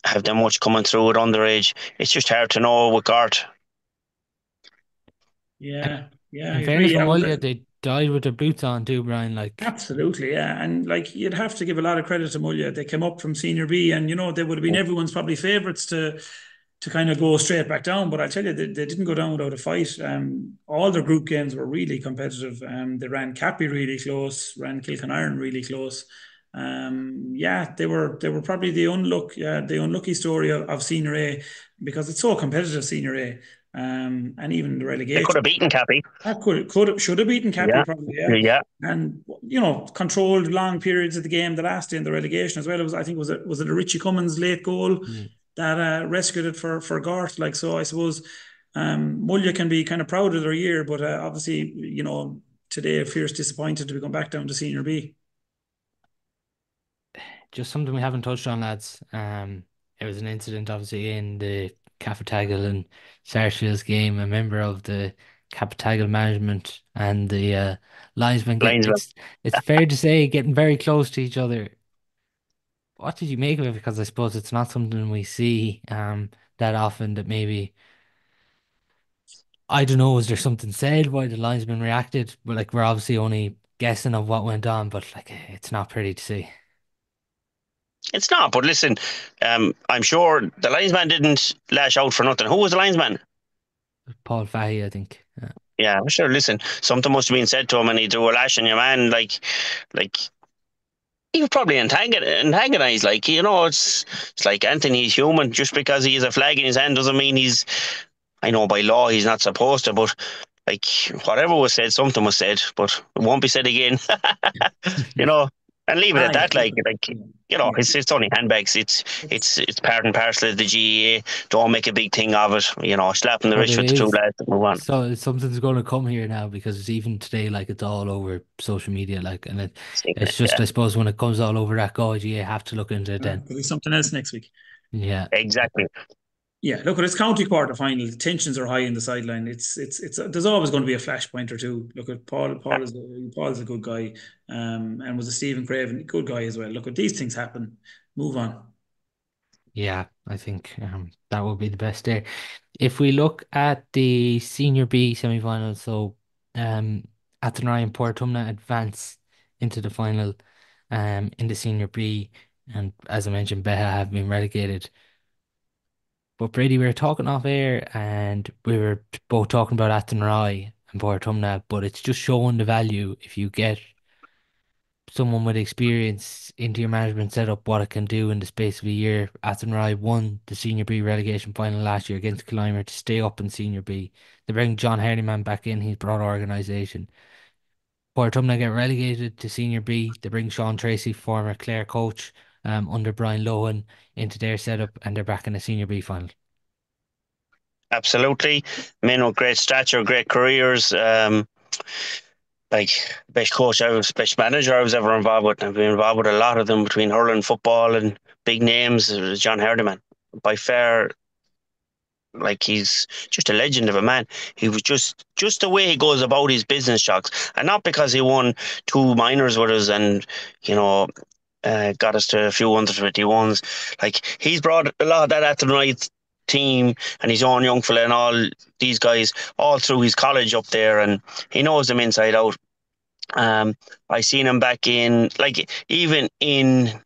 have they much coming through at underage? It's just hard to know with Gart. Yeah, yeah, I In agree. fairness, for Yeah, Mulia, they died with their boots on too, Brian. Like, Absolutely, yeah. And like you'd have to give a lot of credit to Mulia. They came up from Senior B and they would have been everyone's probably favourites to kind of go straight back down. But I tell you, they didn't go down without a fight. All their group games were really competitive. They ran Cappy really close, ran Kilkenarn really close. Yeah, they were probably the unlucky story of Senior A because it's so competitive, Senior A. And even the They could relegation. have beaten Cappy. That should have beaten Cappy Yeah, probably, yeah. yeah. And controlled long periods of the game the last day in the relegation as well. It was, I think, was it a Richie Cummins late goal mm, that rescued it for Gort? Like, so I suppose Mulia can be kind of proud of their year, but obviously, today feels disappointed to be going back down to Senior B. just something we haven't touched on, lads. It was an incident, obviously, in the Cappataggle and Sarsfields game. A member of the Cappataggle management and the linesman get Linesman. it's fair to say getting very close to each other. What did you make of it? Because I suppose it's not something we see that often. That maybe I don't know. Was there something said why the linesman reacted? But like we're obviously only guessing of what went on. But like it's not pretty to see. It's not, but listen, I'm sure the linesman didn't lash out for nothing. Who was the linesman? Paul Fahey, I think. Yeah. Yeah, I'm sure. Listen, something must have been said to him, and he threw a lash on your man. Like he was probably antagonized. Like it's like Anthony's human. Just because he has a flag in his hand doesn't mean he's. I know by law he's not supposed to, but like whatever was said, something was said, but it won't be said again. you know, and leave it Ah, at yeah, that. look, yeah, It's only handbags. It's part and parcel of the GEA. Don't make a big thing of it. Slap in the But wrist it with the two is lads and move on. so something's going to come here now because it's even today, like it's all over social media, like, and it's just Yeah, I suppose when it comes all over that god, you have to look into it then. there'll be something else next week. Yeah, exactly. Yeah, look, it's county quarter final. The tensions are high in the sideline. It's there's always going to be a flashpoint or two. Look at Paul. Paul is a good guy, and was a Stephen Craven good guy as well. Look, at these things happen. Move on. yeah, I think that would be the best there. If we look at the Senior B semi-final, so Athenry and Portumna advance into the final in the Senior B, and as I mentioned, Beha have been relegated. But Brady, we were talking off air and we were both talking about Athenry and Portumna, but it's just showing the value if you get someone with experience into your management setup, what it can do in the space of a year. Athenry won the Senior B relegation final last year against Kiltormer to stay up in Senior B. They bring John Hardyman back in, he's brought organisation. Portumna get relegated to Senior B. They bring Sean Tracy, former Clare coach, under Brian Lohan into their setup, and they're back in the Senior B final. Absolutely. Men with great stature, great careers. Like best coach best manager I was ever involved with. I've been involved with a lot of them between hurling, football, and big names. It was John Hardiman. By far, like he's just a legend of a man. He was just the way he goes about his business, shocks, and not because he won two minors with us and you know got us to a few 151s. Like he's brought a lot of that at the night team and his own young fella and all these guys all through his college up there, and he knows them inside out. I seen him back in like even in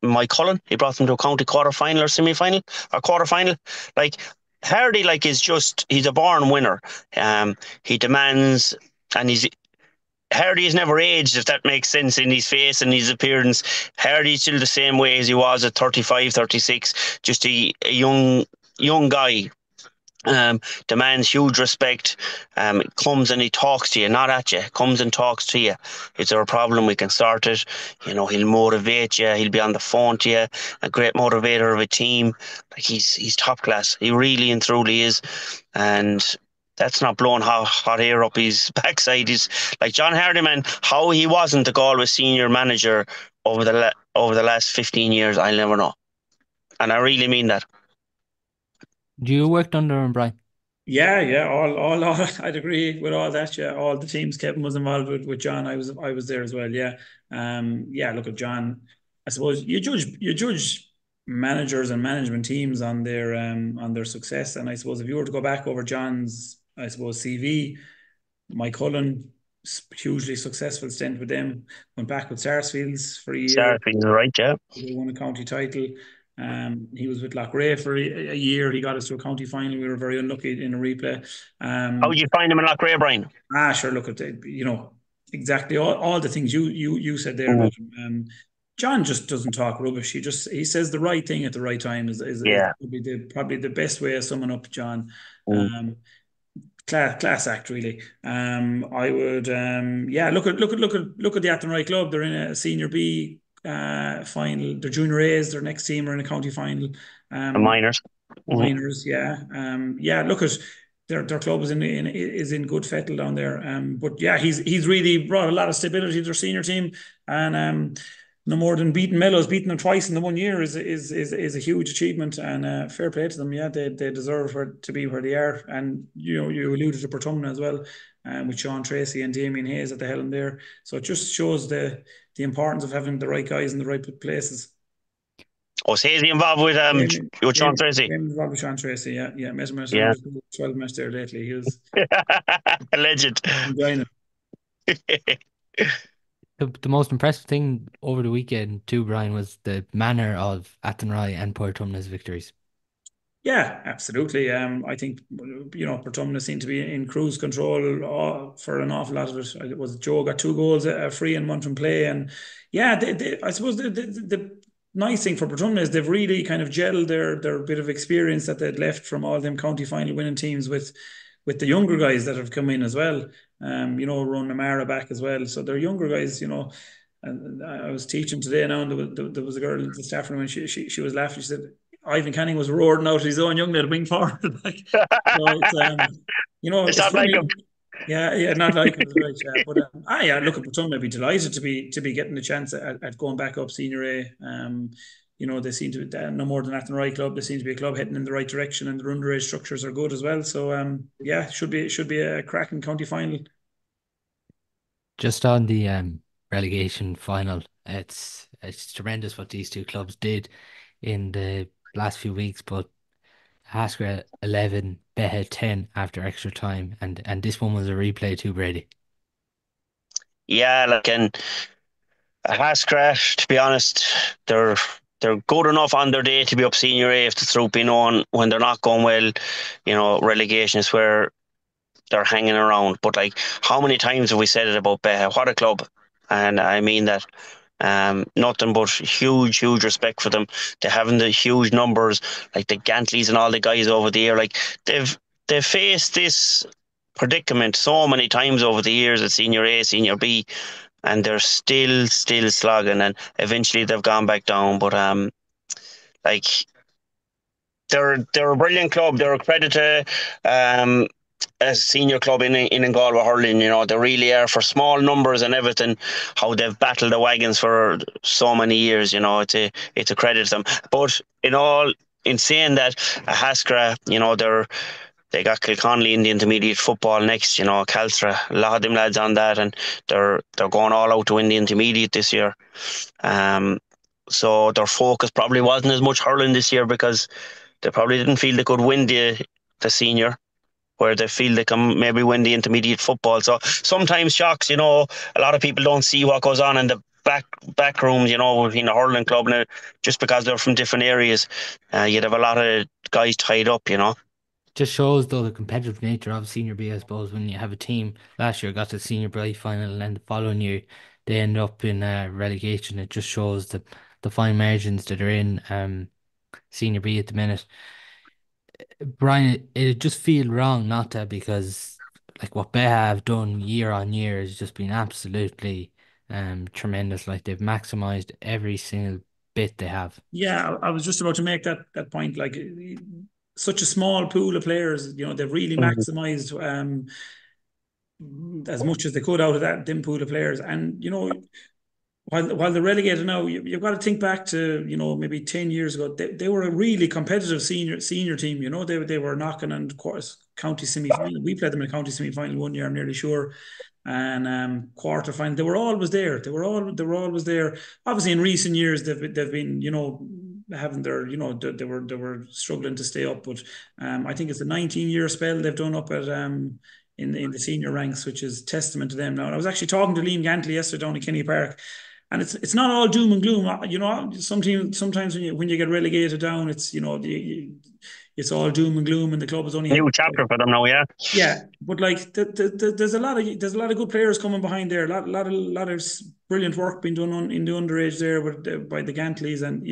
Mike Cullen. He brought them to a county quarter final or semi final or quarter final. Like Hardy, like is just he's a born winner. He demands and he's Hardy has never aged, if that makes sense, in his face and his appearance. Hardy's still the same way as he was at 35, 36, just a young guy. Demands huge respect. Comes and he talks to you, not at you. Comes and talks to you. Is there a problem? We can sort it. He'll motivate you. He'll be on the phone to you. A great motivator of a team. Like he's top class. He really and truly is. And that's not blowing hot air up his backside. He's like John Hardiman. How he wasn't the Galway senior manager over the last 15 years, I'll never know. And I really mean that. You worked under him, Brian. Yeah, yeah, all, I'd agree with all that. Yeah, all the teams Kevin was involved with John. I was there as well. Yeah, yeah. Look at John. I suppose you judge managers and management teams on their success. And I suppose if you were to go back over John's, I suppose CV, Mike Cullen, hugely successful stint with them. Went back with Sarsfields for a year. Sarsfields, right, yeah. They won a county title. He was with Loughrea for a year. He got us to a county final. We were very unlucky in a replay. How did you find him in Loughrea, Brian? Sure. Look at the, exactly all the things you said there Mm. about him. John just doesn't talk rubbish. He says the right thing at the right time is Yeah. probably the best way of summing up John. Mm. Class act really. I would look at the Athenry club. They're in a senior B final. They're junior A's. Their next team are in a county final. The minors. Mm. Minors, yeah. Look at their club is in good fettle down there. But yeah, he's really brought a lot of stability to their senior team, and no more than beating Mellows, beating them twice in the 1 year is a huge achievement, and fair play to them. Yeah, they deserve to be where they are, and you alluded to Portumna as well, with Sean Tracy and Damien Hayes at the helm there. So it just shows the importance of having the right guys in the right places. Was Hazy involved with Sean Tracy? Involved with Sean Tracy, yeah. Met him at 12 match there lately. He was a legend. enjoying it. The most impressive thing over the weekend too, Brian, was the manner of Athenry and Portumna's victories. Yeah, absolutely. I think Portumna seemed to be in cruise control for an awful lot of it. It was Joe got 2 goals free and one from play, and yeah, I suppose the nice thing for Portumna is they've really kind of gelled their bit of experience that they'd left from all them county final winning teams with the younger guys that have come in as well. Run Namara back as well. So they're younger guys, And I was teaching today now, and there was a girl in the staff room, and she was laughing. She said Ivan Canning was roaring out his own young lad wing forward. Like, so it's it's not funny. like him. Yeah, not like him. Right, yeah. But look at Portumna. I'd be delighted to be getting the chance at going back up senior A. They seem to be no more than Athenry club. They seem to be a club heading in the right direction, and their underage structures are good as well. So should be a cracking county final. Just on the relegation final, it's tremendous what these two clubs did in the last few weeks. But Haskell 11, Beagh 10 after extra time, and this one was a replay too, Brady. Yeah, and Haskell, to be honest, they're good enough on their day to be up senior A if the truth be known. When they're not going well, relegation is where they're hanging around. But how many times have we said it about Beagh? What a club. And I mean that. Nothing but huge respect for them. They're having the huge numbers, like the Gantleys and all the guys over the year. They've faced this predicament so many times over the years at senior A, senior B, and they're still slogging, and eventually they've gone back down. But they're a brilliant club. They're a credit to a senior club in Galway hurling. They really are, for small numbers and everything, how they've battled the wagons for so many years. It's a credit to them. But in saying that, Haskell, they got Kilconnelly in the intermediate football next. Caltra, a lot of them lads on that, and they're going all out to win the intermediate this year. So their focus probably wasn't as much hurling this year, because they probably didn't feel they could win the senior, where they feel they can maybe win the intermediate football. So sometimes shocks, a lot of people don't see what goes on in the back rooms, within a hurling club, now, just because they're from different areas. You'd have a lot of guys tied up. Just shows though the competitive nature of senior B, I suppose, when you have a team last year got to the senior B final, and then the following year they end up in relegation. It just shows the fine margins that are in senior B at the minute. Brian, it just feel wrong not to, because like what Beagh have done year on year has just been absolutely tremendous. Like they've maximized every single bit they have. Yeah, I was just about to make that point. Like, such a small pool of players, they've really maximized as much as they could out of them pool of players. And while they're relegated now, you've got to think back to maybe 10 years ago. They were a really competitive senior team. They were knocking on county semi-final. We played them in a county semi-final 1 year, I'm nearly sure, and quarter final. They were always there. They were always there. Obviously, in recent years, they've been having their they were struggling to stay up. But I think it's a 19-year spell they've done up at in the senior ranks, which is testament to them now. And I was actually talking to Liam Gantley yesterday down at Kenny Park, and it's not all doom and gloom. You know, sometimes when you get relegated down, it's it's all doom and gloom, and the club is only New chapter for them now, yeah. yeah, but like there's a lot of good players coming behind there. A lot of brilliant work being done in the underage there by the Gantleys, and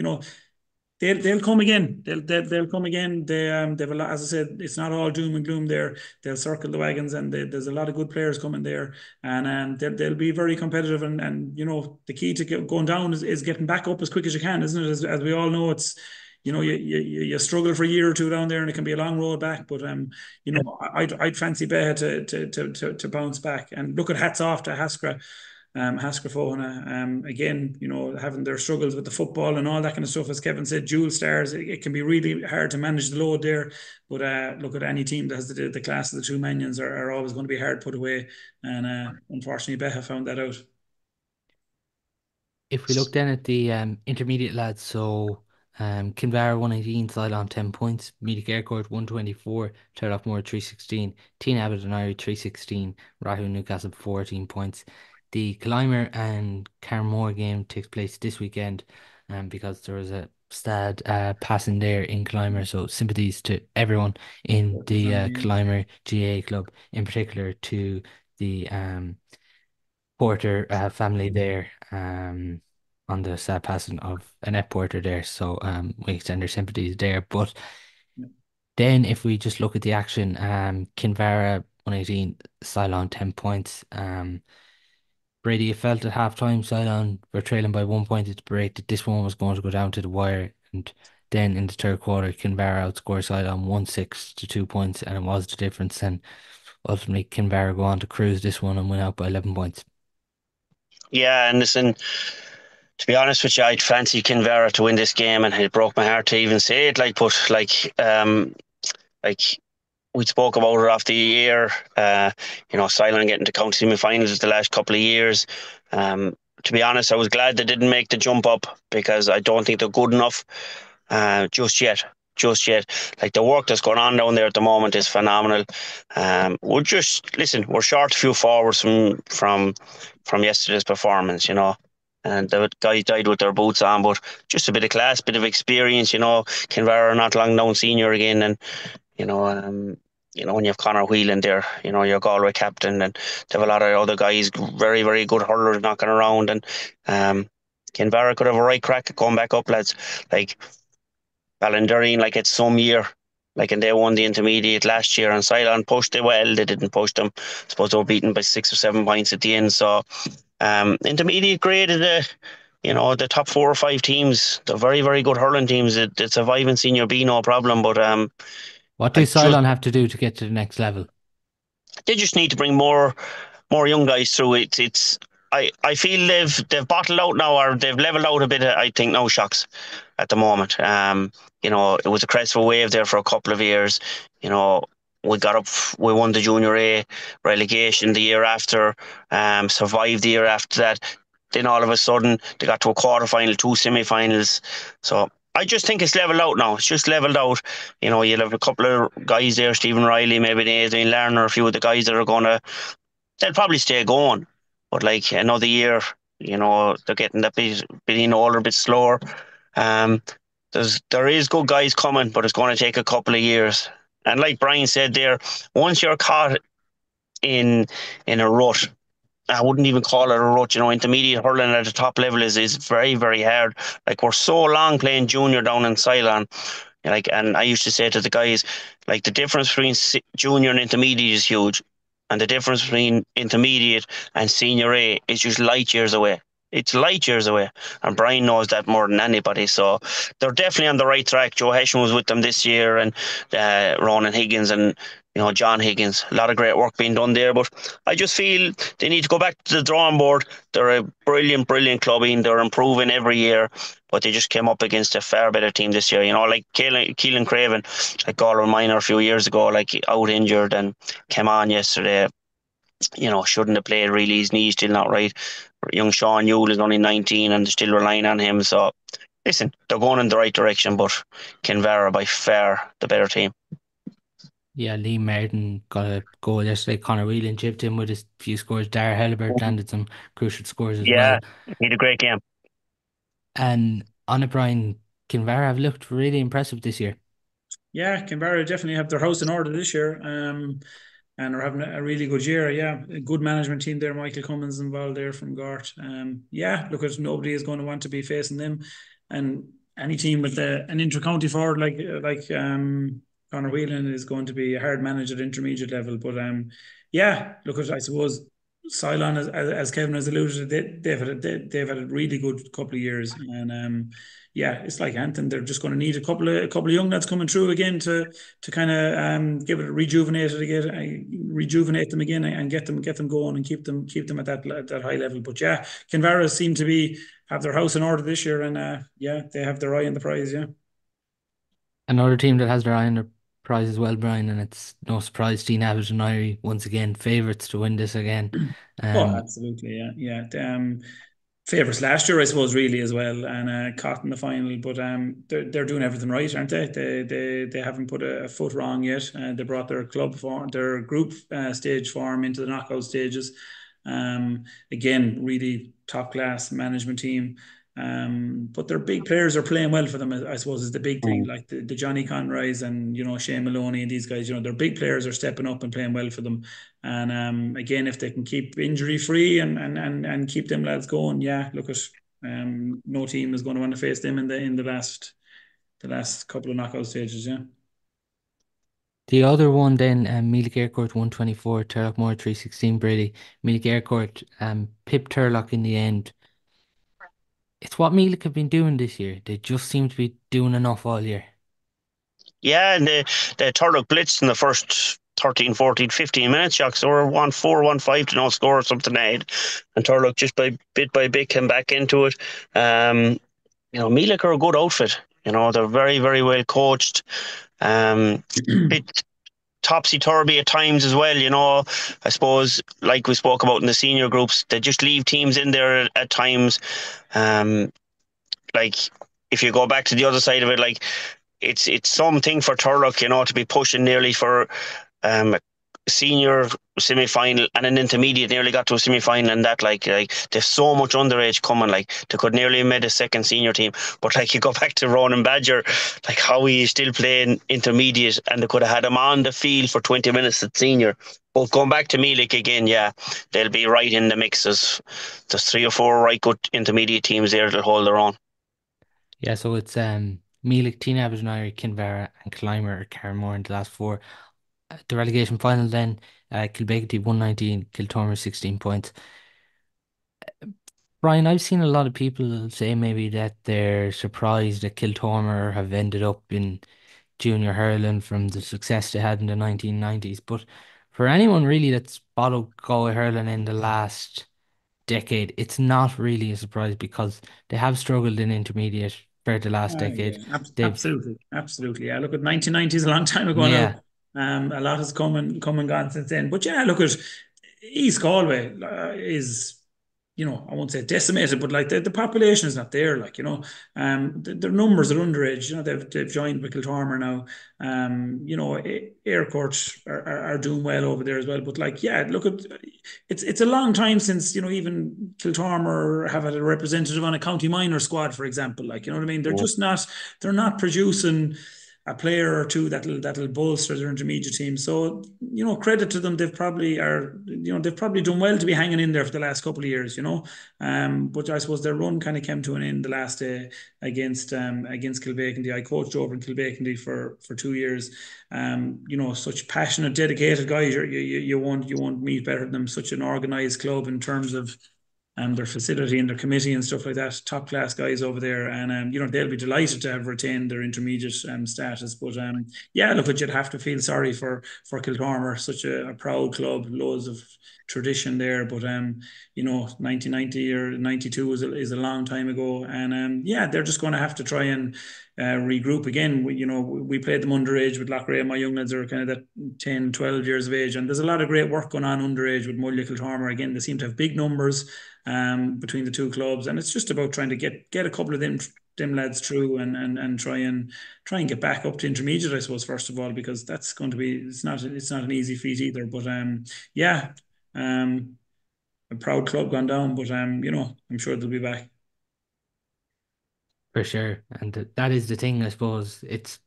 they'll come again. They'll come again. They've a lot, as I said, it's not all doom and gloom there. They'll circle the wagons, and there's a lot of good players coming there, and they'll be very competitive. And the key to going down is getting back up as quick as you can, isn't it? As we all know, it's you struggle for a year or two down there, and it can be a long road back. But I'd fancy Beagh to bounce back. And look at hats off to Haskra Fóhanna, again, having their struggles with the football and all that kind of stuff. As Kevin said, dual stars, it can be really hard to manage the load there. But look at any team that has the class of the two Manions are always going to be hard put away. And unfortunately, Beagh found that out. If we look then at the intermediate lads, so Kinvara 118, Ceylon 10 points, Meath Aircourt 124, Turlough 316, Teen Abbott and Irie 316, Rahu Newcastle 14 points. The Climber and Carmore game takes place this weekend because there was a sad passing there in Climber, so sympathies to everyone in the Climber GA club, in particular to the Porter family there on the sad passing of Annette Porter there. So we extend our sympathies there. But then if we just look at the action, Kinvara 118, Ceylon 10 points. Brady, it felt at half time Ceylon were trailing by 1 point at the break that this one was going to go down to the wire. And then in the third quarter, Kinvara outscored Ceylon 1-6 to 2 points, and it was the difference. And ultimately, Kinvara go on to cruise this one and win out by 11 points. Yeah, and listen, to be honest with you, I'd fancy Kinvara to win this game, and it broke my heart to even say it. Like we spoke about it off the air. Ceylon getting to county semi-finals the last couple of years. To be honest, I was glad they didn't make the jump up because I don't think they're good enough just yet. Like the work that's going on down there at the moment is phenomenal. We're short a few forwards from yesterday's performance, and the guys died with their boots on, but just a bit of class, bit of experience, Kinvara are not long down senior again, and when you have Conor Whelan there, your Galway captain, and they have a lot of other guys, very, very good hurlers knocking around, and Kinvara could have a right crack at going back up, lads. Like Ballinderreen, like it's some year, and they won the intermediate last year, and Ceylon pushed it well. They didn't push them. I suppose they were beaten by 6 or 7 points at the end. So intermediate grade is the top 4 or 5 teams. They're very, very good hurling teams. They'd survive in Senior B, no problem. But what do Ceylon have to do to get to the next level? They just need to bring more young guys through it. I feel they've bottled out now, or they've leveled out a bit. I think now Shocks at the moment. It was a crestful wave there for a couple of years. We got up, we won the Junior A relegation the year after, survived the year after that. Then all of a sudden they got to a quarter-final, 2 semi-finals. So I just think it's leveled out now. It's just leveled out. You'll have a couple of guys there, Stephen Riley, maybe Adrian Lerner, a few of the guys that are they'll probably stay going. But like another year, they're getting that bit older, a bit slower. There is good guys coming, but it's going to take a couple of years. And like Brian said there, once you're caught in a rut, I wouldn't even call it a rut. Intermediate hurling at the top level is very, very hard. Like we're so long playing junior down in Ceylon. And I used to say to the guys, like the difference between junior and intermediate is huge. And the difference between intermediate and senior A is just light years away. It's light years away. And Brian knows that more than anybody. So they're definitely on the right track. Joe Hession was with them this year, and Ronan Higgins and John Higgins. A lot of great work being done there. But I just feel they need to go back to the drawing board. They're a brilliant, brilliant clubbing. They're improving every year. But they just came up against a far better team this year. Like Keelan Craven, like Galway Minor a few years ago, like out injured and came on yesterday. Shouldn't have played really. His knee's still not right. Young Sean Yule is only 19 and they're still relying on him. So, listen, they're going in the right direction, but Kinvara by far the better team. Yeah, Lee Martin got a goal yesterday. Connor Whelan chipped in with his few scores. Dara Helibert landed some crucial scores as Yeah, well. he had a great game. And on Brian, Kinvara have looked really impressive this year. Yeah, Canberra definitely have their house in order this year. And are having a really good year. Yeah, a good management team there. Michael Cummins involved there from Gort. Yeah, look, at nobody is going to want to be facing them, and any team with an inter-county forward like Conor Whelan is going to be a hard manage at intermediate level. But yeah, look, at I suppose Cylon, as Kevin has alluded to, they've had a really good couple of years, and yeah, it's like Anton. They're just going to need a couple of young lads coming through again to kind of give it rejuvenate them again, and get them going and keep them at that high level. But yeah, Kinvara seem to be have their house in order this year, and yeah, they have their eye on the prize. Yeah. Another team that has their eye on the prize as well, Brian, and it's no surprise, Dean Abbott and Irie once again favourites to win this again. Oh, Um, absolutely. Yeah, yeah. Favourites last year, I suppose, really as well, and caught in the final. But they're doing everything right, aren't they? They haven't put a foot wrong yet. They brought their club form, their group stage form into the knockout stages. Again, really top class management team. But their big players are playing well for them, I suppose, is the big thing. Mm. Like the Johnny Conroys and Shane Maloney and these guys, their big players are stepping up and playing well for them. And again, if they can keep injury free and keep them lads going, yeah, look at no team is going to want to face them in the last couple of knockout stages, yeah. the other one then, Meath Aircourt 124, Turlough Moore 316, Brady. Meath Aircourt pipped Turlough in the end. It's what Meath have been doing this year. They just seem to be doing enough all year. Yeah, and the Turlough blitzed in the first 13, 14, 15 minutes, Jacks. They were 1-4, 1-5 to no score or something ahead. And Turlough just by bit came back into it. Meath are a good outfit. They're very, very well coached. Bit topsy-turvy at times as well, I suppose, like we spoke about in the senior groups, they just leave teams in there at times. Um, like, if you go back to the other side of it, like, it's something for Turlough, to be pushing nearly for a senior semi-final and an intermediate, nearly got to a semi-final, and that like there's so much underage coming, like they could nearly have made a second senior team. But like you go back to Ronan Badger, like how he is still playing intermediate, and they could have had him on the field for 20 minutes at senior. But going back to Meath again, yeah, they'll be right in the mix. There's 3 or 4 right good intermediate teams there that'll hold their own. Yeah, so it's Meath, Teen Abbott and Irie, Kinvara and Clymer, Carramore in the last four. The relegation final then, Kilbegety 119, Kiltormer 16 points. Brian, I've seen a lot of people say maybe that they're surprised that Kiltormer have ended up in junior hurling from the success they had in the 1990s. But for anyone really that's followed Galway hurling in the last decade, it's not really a surprise because they have struggled in intermediate for the last decade. Yeah, They've, absolutely, absolutely. Yeah, look at 1990 is a long time ago now. yeah, A lot has come and gone since then. But yeah, look at East Galway is, I won't say decimated, but like the population is not there. Like their numbers are underage. They've joined with Kiltormer now. Aircourt are doing well over there as well. But like, yeah, look at it's a long time since even Kiltormer have had a representative on a county minor squad, for example. Like, you know what I mean? They're not producing a player or two that'll bolster their intermediate team. So credit to them. They've probably done well to be hanging in there for the last couple of years. But I suppose their run kind of came to an end the last day against Kilbeckendy. I coached over in Kilbeckendy for 2 years. Such passionate, dedicated guys. You won't meet better than them. Such an organised club in terms of their facility and their committee and stuff like that. Top class guys over there, and they'll be delighted to have retained their intermediate status. But yeah, look, you'd have to feel sorry for Kiltormer, such a proud club, loads of tradition there. But 1990 or 92 is a long time ago, and yeah, they're just going to have to try and regroup again. We played them underage with Loughrea. My young lads are kind of that 10, 12 years of age, and there's a lot of great work going on underage with Mulia Kiltormer. Again, they seem to have big numbers between the two clubs, and it's just about trying to get a couple of them them lads through and try and get back up to intermediate, I suppose, first of all, because that's going to be it's not an easy feat either. But yeah, um, a proud club gone down, but I'm sure they'll be back. For sure. And that is the thing, I suppose. It's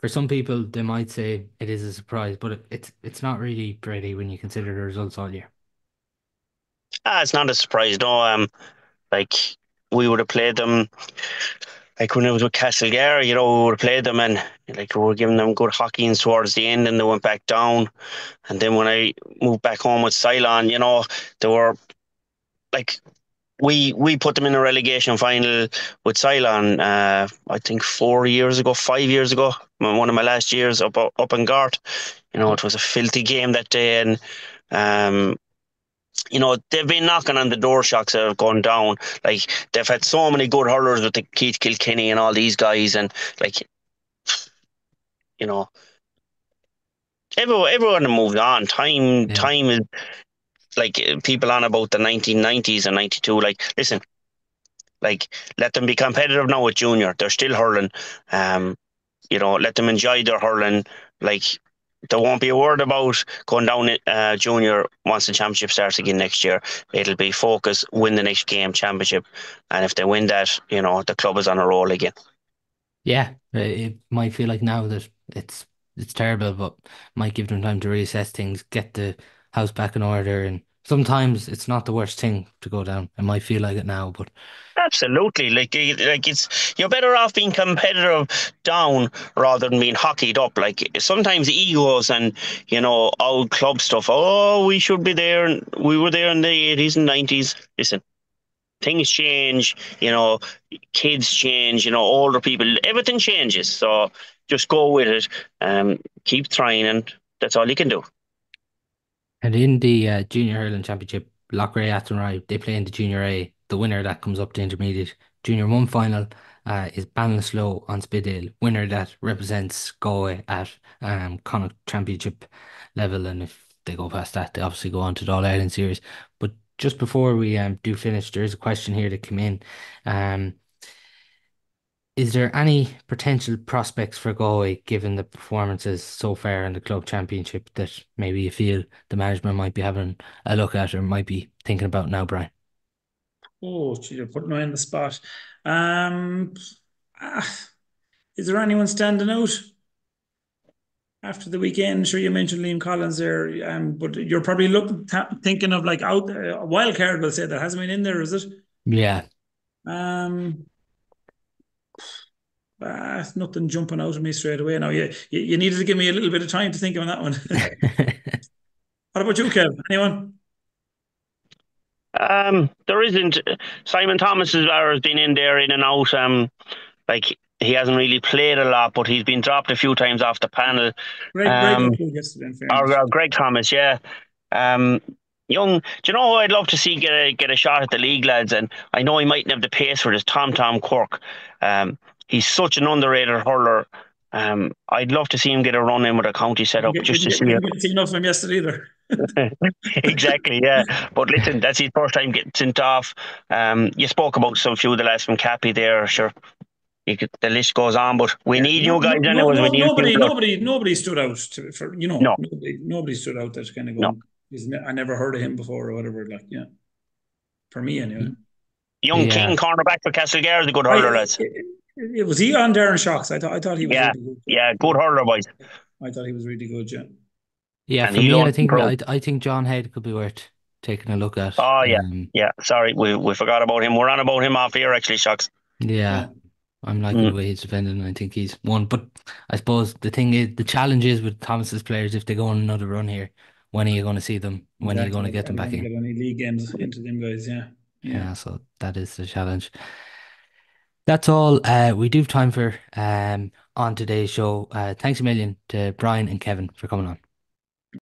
for some people they might say it is a surprise, but it's not really, Brady, when you consider the results all year. It's not a surprise, no. Like we would have played them like when it was with Castle, we would have played them and like we were giving them good hockey towards the end and they went back down. And then when I moved back home with Ceylon, they were like we put them in a relegation final with Ceylon, I think 4 years ago, 5 years ago, one of my last years up in Gart. It was a filthy game that day, and um, they've been knocking on the door shocks that have gone down. Like they've had so many good hurlers with the Keith Kilkenny and all these guys, and like you know, everyone have moved on. Yeah. Time is like people on about the 1990s and 92. Like, listen, like let them be competitive now with junior. They're still hurling. Um, let them enjoy their hurling. Like there won't be a word about going down junior once the championship starts again next year. It'll be focus, win the next game, championship, and if they win that, the club is on a roll again. Yeah. It might feel like now that it's terrible, but might give them time to reassess things, get the house back in order, and sometimes it's not the worst thing to go down. It might feel like it now, but Absolutely, like it's you're better off being competitive down rather than being hockeyed up. Like sometimes egos and old club stuff. Oh, we should be there, and we were there in the 80s and 90s. Listen, things change. Kids change. Older people, everything changes. So just go with it. Keep trying, and that's all you can do. and in the Junior Hurling Championship, Loughrea Athenry, they play in the Junior A. The winner that comes up to intermediate. Junior 1 final is Ballinasloe on Spiddale. Winner that represents Galway at Connacht Championship level. And if they go past that, they obviously go on to the All Ireland Series. But just before we do finish, there is a question here that came in. Um, is there any potential prospects for Galway given the performances so far in the club championship that maybe you feel the management might be having a look at or might be thinking about now, Brian? Oh, gee, you're putting me on the spot. Um, ah, is there anyone standing out after the weekend? Sure, you mentioned Liam Collins there, but you're probably thinking of like out a wild card. We'll say that hasn't been in there, is it? Yeah. Um, Nothing jumping out at me straight away. Now, you needed to give me a little bit of time to think on that one. What about you, Kev? Anyone? There isn't. Simon Thomas has been in there, in and out. Like he hasn't really played a lot, but he's been dropped a few times off the panel. Greg got Um, through yesterday, in or fairness. Greg Thomas, yeah. Um, Young, do you know who I'd love to see get a shot at the league, lads? And I know he mightn't have the pace for this. Tom Quirke. He's such an underrated hurler. I'd love to see him get a run in with a county setup just to We see didn't get to see enough of him yesterday either. it. Exactly, yeah. But listen, that's his first time getting sent off. You spoke about some few of the lads from Cappy there, sure. The list goes on, but we Yeah, need new guys anyways. We need new blood. nobody stood out for No, nobody stood out that's kind of no. going. I never heard of him before or whatever. Like, yeah, for me anyway. Young Yeah. King, cornerback for Castlegar, is a good I hurler, lads. Was he on Darren Shocks? I thought he was Yeah, really good. yeah, good hurler, boys. I thought he was really good. Yeah, Yeah, And for he'll me, only improve. I think John Head could be worth taking a look at. Oh, yeah, yeah. Sorry, we forgot about him. We're on about him off here, actually, Shocks. Yeah, yeah. I'm liking Mm. the way he's defending, and I think he's one. But I suppose the thing is, the challenge is with Thomas's players, if they go on another run here, when are you going to see them? When are you going Exactly. to get Are them you back going to in? get any league games into them guys? Yeah, yeah. Yeah, so that is the challenge. That's all we do have time for on today's show. Thanks a million to Brian and Kevin for coming on.